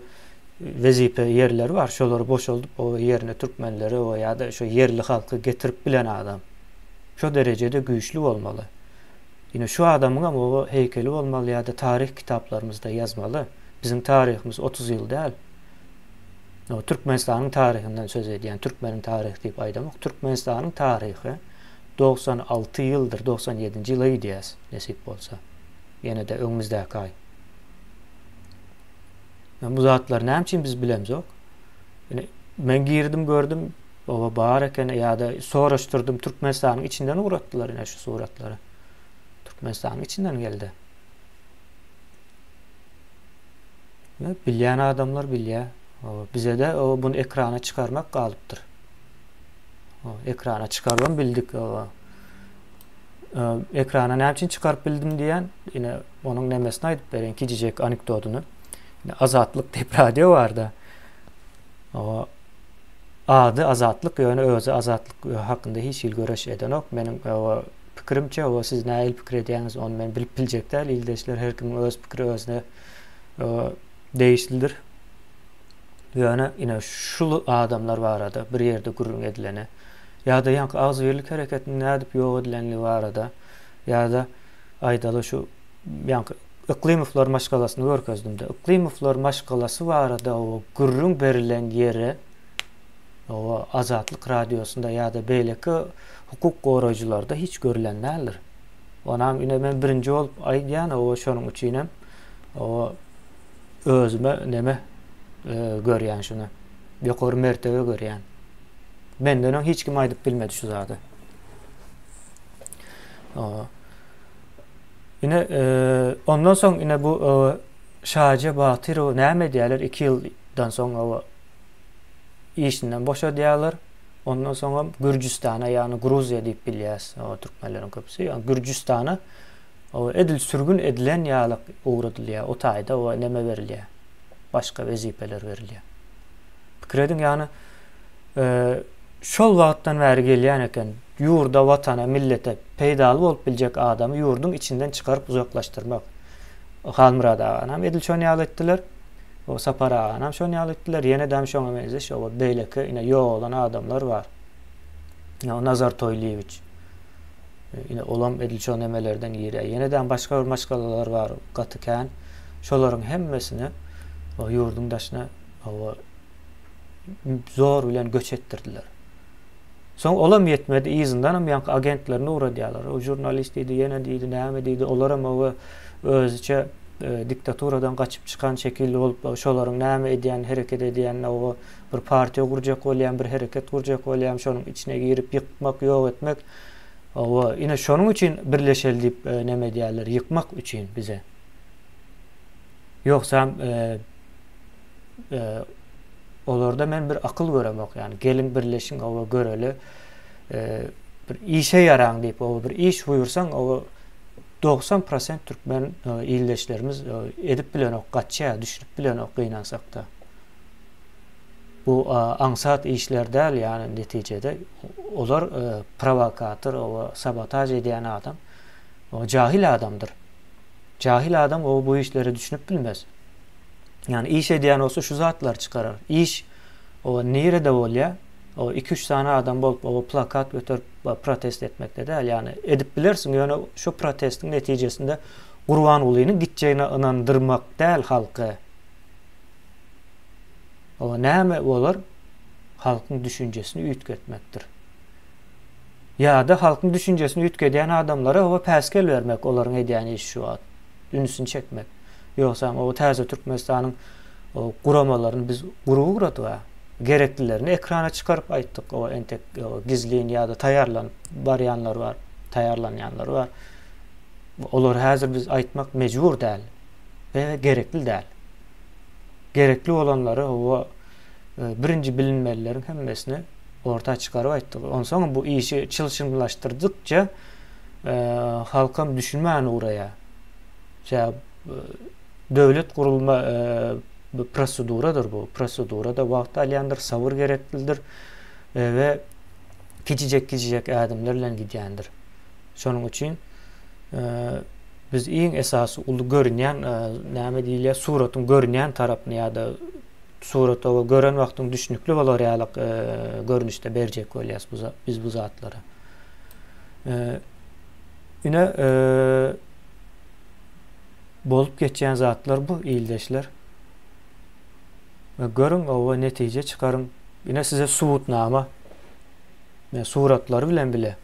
vezipe yerleri var. Şolary boşaldyp yerine Türkmenleri ýa-da şu yerli halky getirip bilen adam. Şu derecede güýçlü bolmaly. Ýene şu adamyň heykeli bolmaly ýa-da tarih kitaplarymyzda ýazmaly. Bizim tarihimiz 30 ýyl däl. Türkmenistanyň tarihinden söz edýän Türkmeniň tarihi diýip aýdamak. Türkmenistanyň tarihi 96 ýyldyr, 97-nji ýyla ýetýäs nesip bolsa. Ýene de öňümüzdäki aý. Bu zatlar näme üçin biz bilemiz ok? Men girdim gördüm bar eken ýa-da soraşdyrdım Türkmenistanyň içinden uğratdylar ine şu suratlary. Türkmenistanyň içinden geldi. Bilýän adamlar bilýär. Bize de bunu ekrana çıkarmak galypdyr. Ekrana çıkargan bildik. ekrana ne için çıkarıp bildim diyen yine onun nemesine aydıp veren kicicek anekdotunu. Yine Azatlık diye bir radyo vardı. O adı Azatlık yani özü Azatlık hakkında hiç ilgörüş eden yok. Benim o fikrimçe o siz ne el fikir ediyeniz onu ben bilip bilecekler. İldeşler her kimin öz fikri özüne değişlidir. Yani yine şu adamlar var arada bir yerde gurur edilene ya da yankı az verlik hareketini ne edip yok edilenli var arada ya da aydalı şu yankı Iklimoflar maşgalasını görkezdimde. Iklimoflar maşgalası var arada o gurrun verilen yere o Azatlık Radyosu'nda ya da beyleki hukuk koruyucularda hiç görülen değildir. Onam yine ben birinci olup aydiyan o şonun içinem o özüme neme görýän şunu. Ýokary mertebe görýän. Menden hiç kim aýdyp bilmedi şu zady. Yine ondan soň yine bu Şaje Batyr o näme diýerler 2 ýyldan soň o işinden boşa diýerler. Ondan soň Gürjistana ýani Gruziýa diýip bilýäs. O türkmenleriň köpüsi ýani Gürjistana o edil sürgün edilen ýalyk uğradylýar. O taýda o näme berilýär? Başka vezipeler verilýär. Pikredin ýani şol wagtdan bäri gelýän eken ýurda, watana, millete peýdaly bolup biljek adamy ýurdun içinden çykaryp uzaklaşdyrmak. Halmurad aganam edil şonu ýaly etdiler. O Sapar aganam şonu ýaly etdiler. Ýene-däm şoňa benzer şo beýleki ine ýok olan adamlar bar. Ýa Nazar Toýliewicz. Ine olam edil şo nemelerden ýere. Ýene-däm başga bir maşgalalar bar. Gatykän şolaryň hemmesini o ýurdun daşyna o zor bilen göç ettirdiler. Soň olam ýetmedi, izindanam ýanky agentlerini uğradýarlar. O jurnalist idi, ýene diýdi, näme diýdi, olaram o özüçe diktaturadan kaçıp çıkan şekilde olup şolaryň näme edýän, hereket edýän o bir partiýa gurjak bolýan, bir hereket gurjak bolýan, şonuň içine girip ýykmak, ýok etmek. O ine şonuň üçin birleşeli diýip näme diýerler, ýykmak üçin bize. Ýoksa olarda men bir akyl göremek yani gelin birleşin o göreli bir işe yaraň diýip o bir iş buyursaň o 90% türkmen ildeşlerimiz edip bilen ok gaçça düşürüp bilen ok gynansak da bu aňsat işler däl yani neticede olar provokator o sabotaj edýän adam o jahil adamdır. Jahil adam o bu işleri düşünüp bilmez. Yani iş edýän olsa şu zatlar çıkarar. İş o nerede bolýar? O 2-3 tane adam bolup o plakat götürüp protest etmekde däl. Yani edip bilirsin yani şu protestin netijesinde Gurban Ulynyň gitjegine inandyrmak däl halky. O näme bolar? Halkyň düşünjesini üýtgetmekdir. Ya da halkyň düşünjesini üýtgedýän adamlara o päskel bermek, olaryň edýän iş şu wagt. Ünsüni çekmek. Ýoksa o täze Türkmenistanyň o guramalarını biz guruw guradyk. Gereklilerini ekrana çıkarıp aýtdyk. O entek gizliň ýa-da taýarlan barýanlar bar, taýarlanýanlar bar. Olar häzir biz aýtmak mejbur däl we gerekli däl. Gerekli olanlary o birinji bilinmelilerin hemmesini orta çıkaryp aýtdyk. Onsoň bu işi çylşynlaşdyrdykça halkam düşünmän uğraya. Döwlet gurulma bir proseduradır bu. Prosedurada wagt alýandyr, sabır gereklidir ve kiçijek adamlarla gidýändir. Şonuň üçin biz iň esasy uly görünýän näme diýilýär, suratyň görünýän tarapyny ýa-da surat o gören wagtyň düşnükli bolar ýalyk görnüşde berjek bolýas biz bu zatlara. Ine bolup geçýän zatlar bu ildeşler. Görün o netije çıkarın. Yine size subutnama ve suratları bilen bile.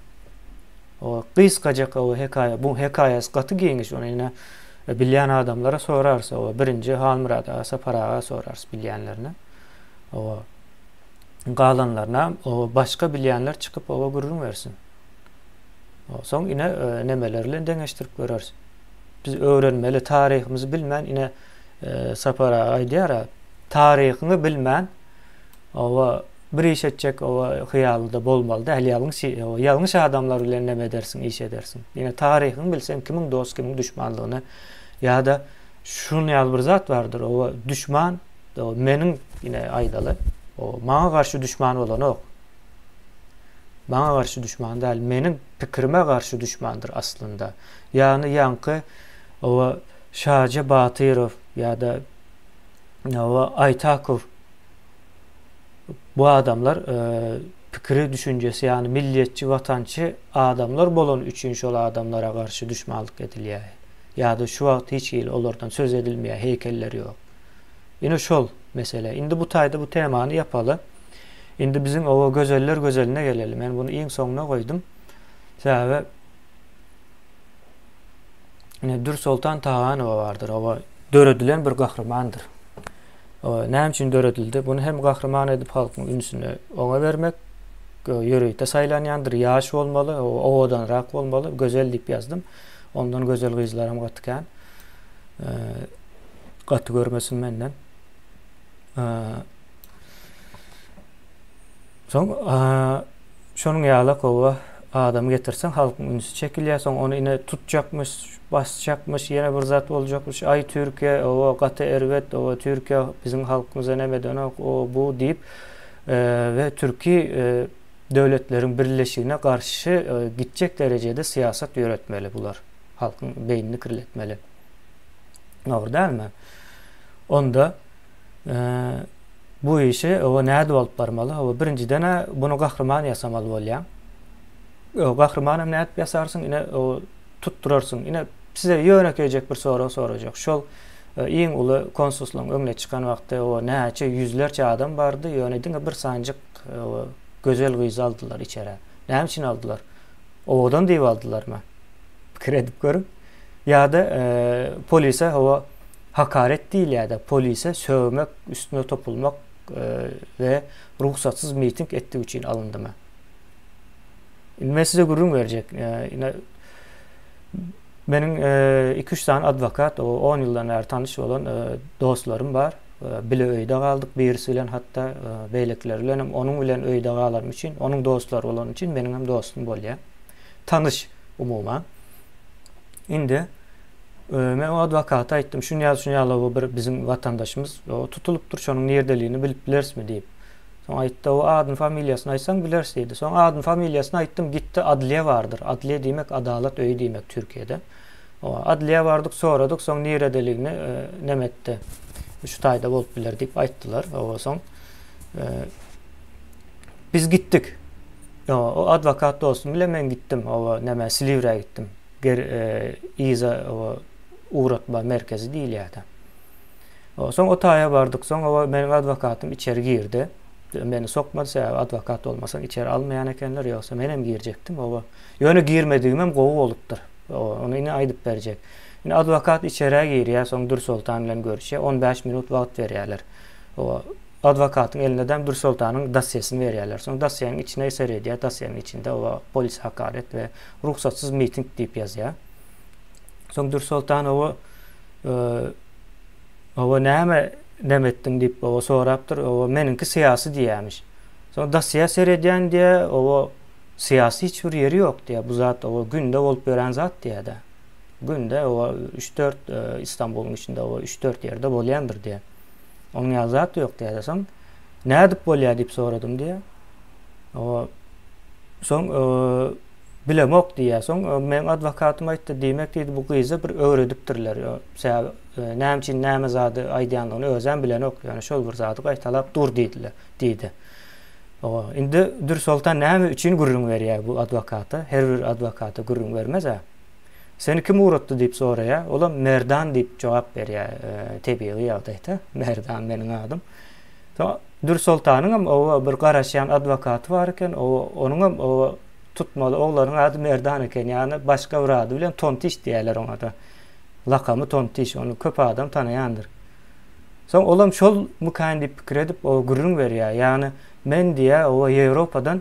O kıskacak o hekaye, bu hekayesi katı geniş onu yine bilýän adamlara sorarsa o birinci Halmurada, Sapara sorars bilýänlerine. O galanlarına o başka bilýänler çıkıp o gurrun versin. O soň yine nemelerle deňeşdirip görersin. Biz öğrenmeli, tarihimizi bilmän yine Sapara aýdýar, tarihini bilmän o bir iş edecek o hıyalı da bolmalı da yanlış adamlar bilen ne edersin, iş edersin. Yine tarihini bilsen kimin dost, kimin düşmanlığını ya da şunu yal bir zat vardır. O düşman, o menin yine aydalı. O bana karşı düşman olan o. Bana karşı düşman değil, menin fikrime karşı düşmandır aslında. Yani yankı o Şaca Batırov ya da o Aytakov, bu adamlar fikri düşüncesi yani milliyetçi, vatançı adamlar bolon üçün şol adamlara karşı düşmanlık ediliyor. Ya da şu vaxt hiç değil olurdan söz edilmeye heykelleri yok. Yine şol mesele. Indi bu tayda bu temanı yapalı. Indi bizim o gözeller gözeline gelelim. Ben bunu en sonuna koydum. Sebebi yine Dür Sultan Tağanova vardır. O döredilen bir kahramandır. Ne için döredildi? Bunu hem kahraman edip halkın ünsünü ona vermek, yürüyte saylanyandır. Yaş olmalı, odan rak olmalı. Gözel dip yazdım. Ondan gözel kızlarım katıken. Katı görmesin benden. Şonun yalak ova adamı getirsen halkın ünsü çekiliyor. Son onu yine tutacakmış, basacakmış, yine bir zat olacakmış. Ay Türkiye, o katı ervet, o Türkiye bizim halkımıza nemeden o bu deyip ve Türkiye devletlerin birleşiğine karşı gidecek derecede siyaset yönetmeli bular. Halkın beynini kirletmeli. Doğru değil mi? Onda bu işi o nerede olup barmalı? O birinciden bunu kahraman yasamalı bolýan. O kahramanım ne yasarsın yine o tutturarsın. Yine size yönetecek bir soru soracak. Şol en ulu konsolosluğun önüne çıkan vakti o neçe yüzlerce adam vardı. Yönedin bir sancık gözel kıyız aldılar içeri. Ne için aldılar? Odan deyip aldılar mı? Kredip görün. Ya da polise o hakaret değil ya da polise sövmek, üstüne topulmak ve ruhsatsız miting ettiği için alındı mı? Ben size gurur verecek. Yine benim 2-3 tane advokat, o 10 yıldan beri tanış olan dostlarım var. Bile öyde kaldık. Birisiyle hatta beyleklerle onun bilen öyde kalarım için, onun dostları olan için benim hem dostum bolýar. Tanış umuman. Indi ben o advokata aytdım. Şunu yaz bu bir bizim vatandaşımız o tutulupdur. Şonun nerdeliğini bilip bilersmi deyip. Sonra aytdı o adın familyasını aytsan bilersin dedi. Sonra adın familyasını ayttım, gitti adliye vardır. Adliye demek adalet öyi demek Türkiye'de. O adliye vardık, soradık, sonra nerdeliğini nemetti. Şu tayda bolup biler deyip ayttılar. O son biz gittik. O advokat dostum bile ben gittim. O neme Silivri'ye gittim. İza o uğratma merkezi değil ya da. Sonra o taya vardık. Sonra benim advokatım içeri girdi. Beni sokmadı. Advokat olmasan içeri almayan ekenler yoksa ben hem girecektim. Yönü girmediğim kovu oluptur. Onu yine aydıp verecek. Yine advokat içeriye giriyor. Sonra Dür Sultan'la görüşüyor. 15 minut vakit veriyorlar. Advokatın elinden Dür Sultan'ın dosyasını veriyorlar. Sonra dosyanın içine seyrediyor. Dosyanın içinde o polis hakaret ve ruhsatsız miting deyip yazıyor. Sonra Dür Sultan o nemettin deyip o soraptır. O meninki siyasi diyemiş. Sonra dosya seyrediyen diye o siyasi hiçbir yeri yok diye. Bu zat o günde olup veren zat diye de. Günde o 3-4 İstanbul'un içinde o 3-4 yerde bolyandır diye. Onun yazatı yok diye desem. Ne edip bolya deyip soradım diye. Son bilemok diye. Son men advokatım aytdı demek deydi bu kızı bir öğrediptirler. Näme için näme zady aýdýanlygyny özem bilen ok. Yani şol bir zady gaýtalap dur diýdi. Indi Dür Sultan näme üçin gurrun berýär bu advokata? Her bir advokata gurrun bermez ha. Seni kim uğratdı deyip soraya. Olam Merdan deyip cevap berýär. Tebii ýagdaýda. Merdan meniň adım. Dür Sultanyň o bir garaşýan advokaty bar eken, onuň o tutmaly oğlaryň ady Merdan eken, ýani başga bir ady bilen Tontiş diýerler oňa da. Lakamy Tontiş, onu köp adam tanaýandyr. Soň olam şol mukaň diýip pikir edip o gurrun berýär. Ýani men diýe o Ýewropadan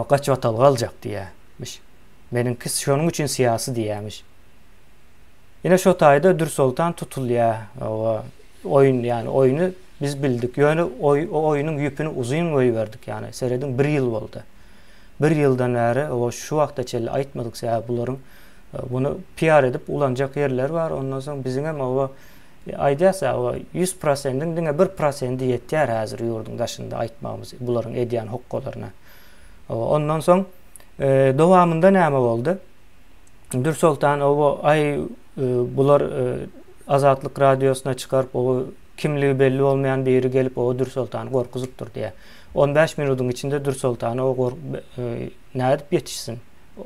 gaçyp atalgaljak diýermiş. Meniňki şonuň üçin siyasi diýermiş. Ýene şo taýda Dür Sultan tutulýar. O oyun yani oyunu biz bildik. Yani o oyunun yüpünü uzun koyuverdik yani. Seredin 1 yıl oldu. 1 yıldan beri o şu vakta çelli aytmadık ya bunların bunu PR edip ulanacak yerler var. Ondan sonra bizim hem o aydasa o 100%'ın dine 1% yeter hazır yurdun daşında aytmamız bunların ediyen hokkolarına. Ondan sonra devamında näme oldu? Dür Sultan o ay bular Azatlık Radyosu'na çıkarıp o kimliği belli olmayan biri gelip o Dür Sultan'ı korkuzuptur diye. 15 minutun içinde Dür Sultan'ı o ne edip yetişsin.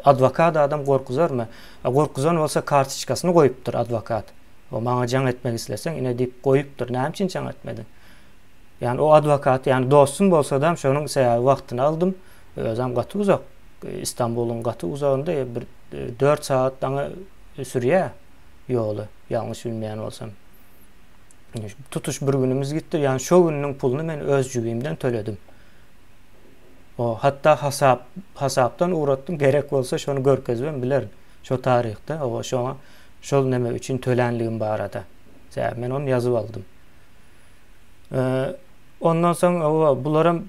Advokat adam korkuzar mı? Korkuzan olsa kartışkasını koyuptur advokat. O bana can etmek istesen yine deyip koyuptur. Ne için can etmedin? Yani o advokat yani dostum olsa da şunun vaktini aldım. Özüm katı uzak. İstanbul'un katı uzağında 4 saat sürüyor yolu. Yanlış bilmeyen olsam. Tutuş bir günümüz gitti. Yani şu günün pulunu ben öz cübimden töledim. O hatta hasaptan uğrattım. Gerek olsa şunu görkez ben bilirim. Şu tarihte o şol neme için tölenliğim var arada. Ben onu yazıp aldım. Ondan sonra bularım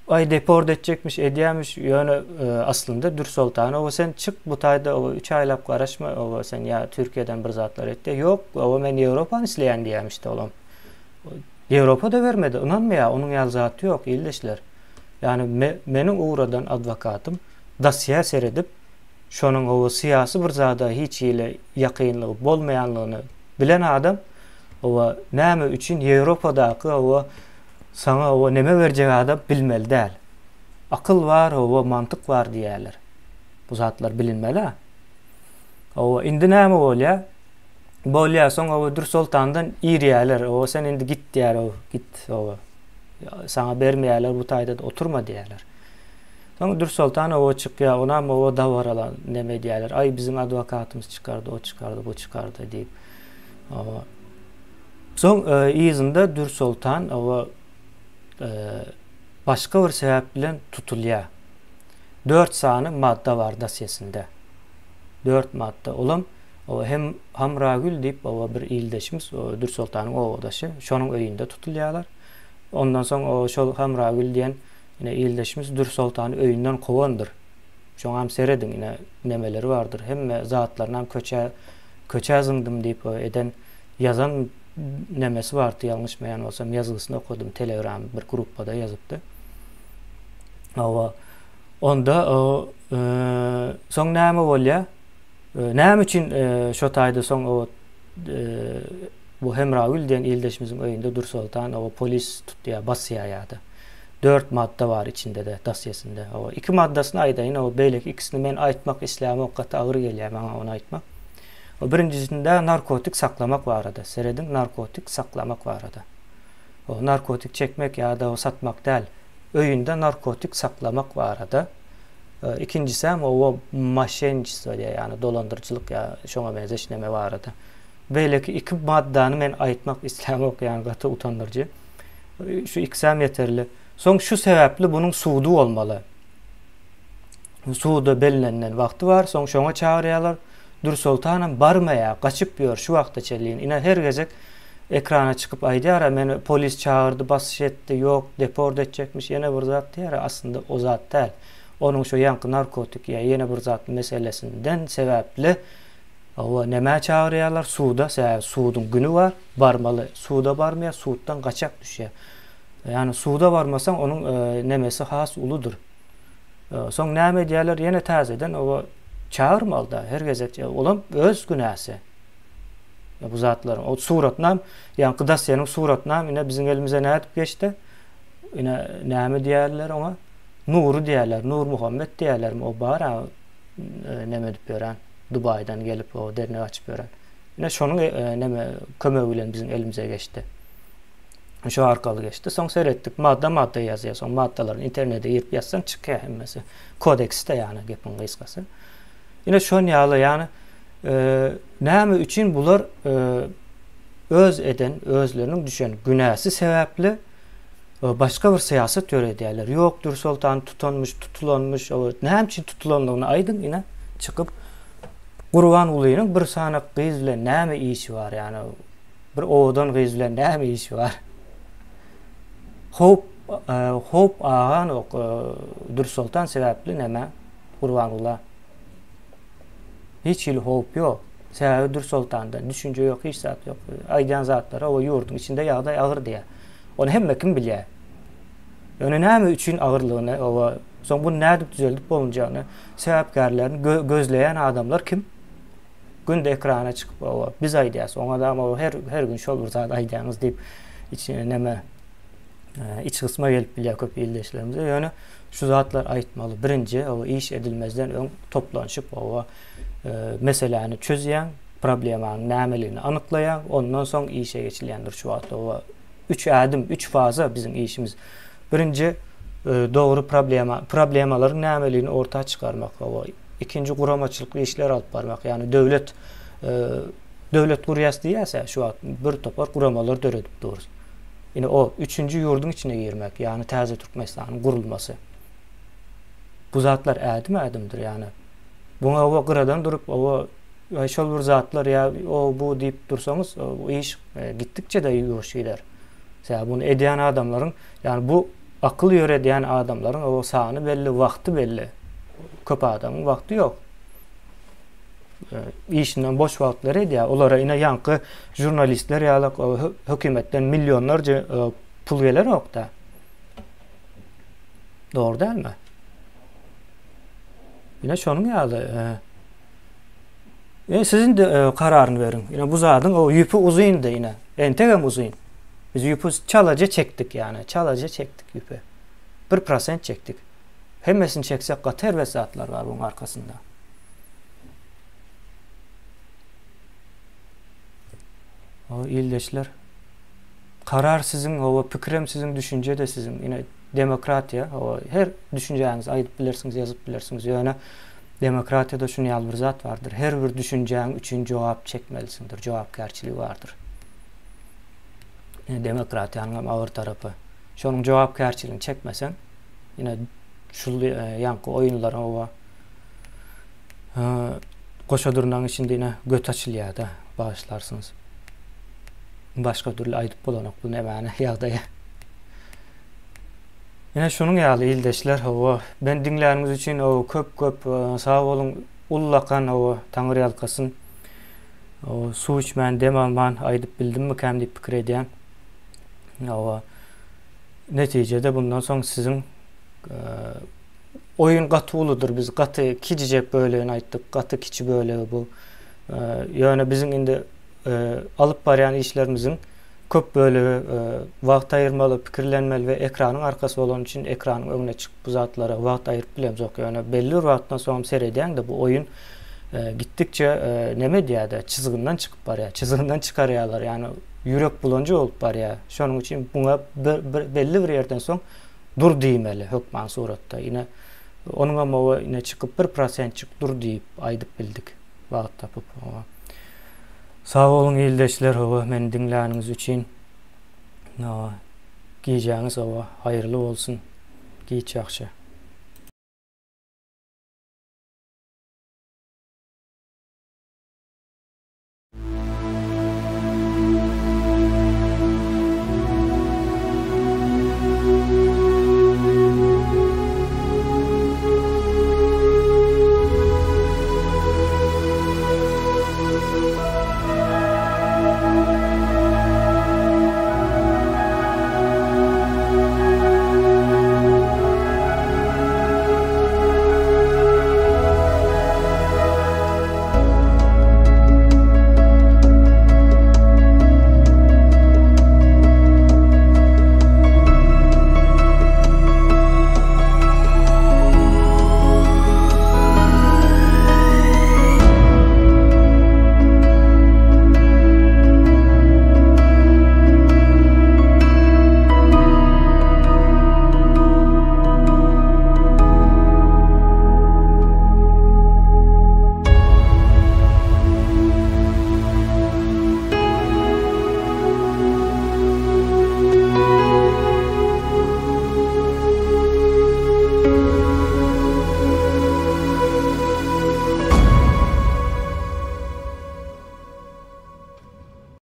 ay deport edecekmiş, ediyormuş yani aslında Dür Sultan o sen çık bu tayda o 3 aylap karışma o sen ya Türkiye'den bir zatlar etti. Yok o ben Avrupa'nı isleyen diyemişti oğlum. Avrupa'da vermedi. İnanma ya onun yal zatı yok ildeşler. Yani benim uğradan advokatım dosya seredip şonun o siyasi bir zada hiç ile yakınlığı bolmayanlığını bilen adam o näme üçün Avrupa'daki o sana o neme verecek adam bilmeli değil. Akıl var, o mantık var diyorlar. Bu zatlar bilinmeli. O indi näme bolýa? Bolýa soň o Dür Sultandan ýerler. O sen indi git diýer o git o. Sana bermeýärler bu taýda oturma diýerler. Soň Dür Sultan o çykýar, ona o da var alan neme diýerler. Ay bizim advokatymız çıkardı, o çıkardı, bu çıkardı diýip. Soň ýyzynda Dür Sultan o başka bir sebep bilen tutulýar. 4 sany madda var dosyesinde. 4 madda olam o hem Hamragül diýip o bir ildeşimiz o Dür Sultanyň oğuldaşy şonuň öýünde tutulýarlar. Ondan soň o şol Hamragül diýen ine ildeşimiz Dür Sultanyň öýünden kowandyr. Şoňam seredin ine nemeleri vardır. Hemme zatlaryna köçä zyndım diýip eden yazan nemesi vardı yanlış meyan olsam yazgısını okudum Telegram bir gruppada yazıptı. Onda o soň näme bolýar? Näme üçin şo taýda soň o bu Hemragül diýen ildeşimizin öýünde Dür Sultan o polis tutýar basýardy. 4 madda var içinde de dosyesinde. O 2 maddasyny aýdaýyn o beýleki ikisini men aýtmak islämi okata agyr gelýär maňa onu aýtmak. O birincisinde narkotik saklamak var arada. Seredin narkotik saklamak var arada. O narkotik çekmek ya da o satmak değil. Öýünde narkotik saklamak var arada. İkincisi hem o maşencisi yani dolandırıcılık ya şoňa benzeş neme var arada. Beýleki 2 maddany men aýtmak islämi okyan gaty utandyrjy. Şu ikisem yeterli. Soň şu sebäpli bunun suudu olmaly. Suuda bellenlen wagty var. Soň şoňa çağırýarlar. Dür Sultanam barmaya, kaçıp diyor şu vakta çeliğin. Yine her gece ekrana çıkıp aydiyara meni polis çağırdı, basış etti, yok deport edecekmiş, yine bir zat diyara aslında o zat değil. Onun şu yankı narkotik ya yine bir zat meselesinden sebepli o neme çağırıyorlar suda, suudun günü var, barmalı, suda barmaya, suuddan kaçak düşüyor. Yani suda varmasan onun nemesi has uludur. Son neme diyorlar yine tazeden o çağırmalı da her gece olan öz günahsı. Bu zatların o suratnam yani Kıdasyanın suratnam yine bizim elimize ne edip geçti? Yine neme diyorlar ona? Nuru diyorlar. Nur Muhammed diyorlar. O bara neme edip gören Dubai'den gelip o derneği açıp gören. Yine şunun neme kömöğüyle bizim elimize geçti. Şu arkalı geçti. Son seyrettik. Madde yazıyor. Son maddeların internete girip yazsan çıkıyor hemmesi. Kodekste yani gepin kıskası. Yine şon yağlı yani näme üçün bular öz eden, özlerinin düşen günahsı sebepli başka bir siyaset töredýärler. Yok Dür Sultan tutulanmış, näme üçün tutulanlygyny aýdym yine çıkıp Gurban ulynyň bir sanak gyz bilen näme işi var yani bir oğdan gyz bilen näme işi var. hop ağan ok Dursultan sebäpli näme Gurbanullah. Hiç il hop yok. Sebäbi Dursultan'da düşünce yok, hiç zat yok. Aýdan zatlara o ýurdun içinde ýagdaý agyr diýe. Onu hemme kim bilýär. Öne näme üçin agyrlygyny, o soň bu näde düzeldip bolunjagyny sebäpkärlerini gözleýän adamlar kim? Günde ekrana çıkıp o biz aýdýas, oňa da o her gün şol bir zat aýdýanyz diýip içine näme iç kısma gelip bilýär köp ildeşlerimize. Ýöne şu zatlar aýtmaly. Birinji o iş edilmezden öň toplanşyp o meseleni çözýän, problemanyň nämeligini anyklaýan, ondan soň işe geçilýändir şu wagtda. O 3 adım, 3 faza bizim işimiz. Birinji doğru problemaların nämeligini ortaya çıkarmak. O ikinci guramaçylykly işler alyp barmak. Yani döwlet gurýasy diýäse şu wagt bir topar guramalar döredip durur. Yine o üçüncü yurdun içine girmek, yani Täze Türkmenistan'ın kurulması. Bu zatlar ädimdir yani. Buna o gıradan durup o şol bir zatlar ya o bu deyip dursanız o iş gittikçe de ýoşýlar. Bunu edýän adamların, yani bu akıl ýöredýän adamların o sany belli, wagty belli. Köp adamın wagty ýok. İşinden boş wagtlar edýär. Olara ine ýanky jurnalistler ýa-da hökümetden milyonlarca pul geler okda. Doğru dälmi? Ine şonuň ýaly. Sizin de kararyny berin. Ine bu zadyň o ýüpü uzyn da ine. Entegem uzyn. Biz ýüpü çalaja çekdik yani. Çalaja çekdik ýüpü. 1% çekdik. Hemmesini çeksek gater ve zatlar var bunun arkasında. O ildeşler. Karar sizin, o pikrem sizin, düşünce de sizin. Yine demokratiya, o her düşünceňiz aýdyp bilersiniz, ýazyp bilersiniz. Ýöne demokratiyada şunu ýaly bir zat vardır. Her bir düşünceň üçin jogap çekmelisindir, jogapkärçiligi bardyr. Yine demokratiýanyň agyr tarapy. Şonuň jogapkärçiligini çekmesen, yine şu ýanky oýunlara o goşadurnaň içinde yine göt açylýar da, bağışlarsınız. Başka türlü aýdyp bolanok bu nämäni ýagdaýa. Yine şonuň ýaly ildeşler, ben dinläriniz üçin köp sag bolun, ullakan Taňry ýalkasyn suw içmän, dem alman aýdyp bildimmi käm diýip pikir edýän. Netijede bundan soň sizin oyun gaty uludur. Biz gaty kiçijek bölegini aýtdyk, gaty kiçi bölegi bu. Ýöne bizim indi alıp barýan işlerimizin köp bölegi wagt aýyrmaly, pikirlenmeli we ekranyň arkasy bolan üçin ekranyň öňüne çykyp bu zatlara wagt aýryp bilemiz. Ýöne belli bir wagtdan soň seredýän de bu oyun gittikçe neme diýär, çizginden çykyp barýar, çizginden çykarýarlar. Yani ýürek bulunca olup barýar. Şonuň üçin buna belli bir ýerden soň dur diýmeli hökman suratda. Yine onuň ama yine çykyp 1% çyk dur diýip aýdyp bildik. Wagt tapyp. Sağ olun ildeşler, meni dinläriniz üçin. Giýjäňiz haýyrly bolsun. Giýç ýaxşy.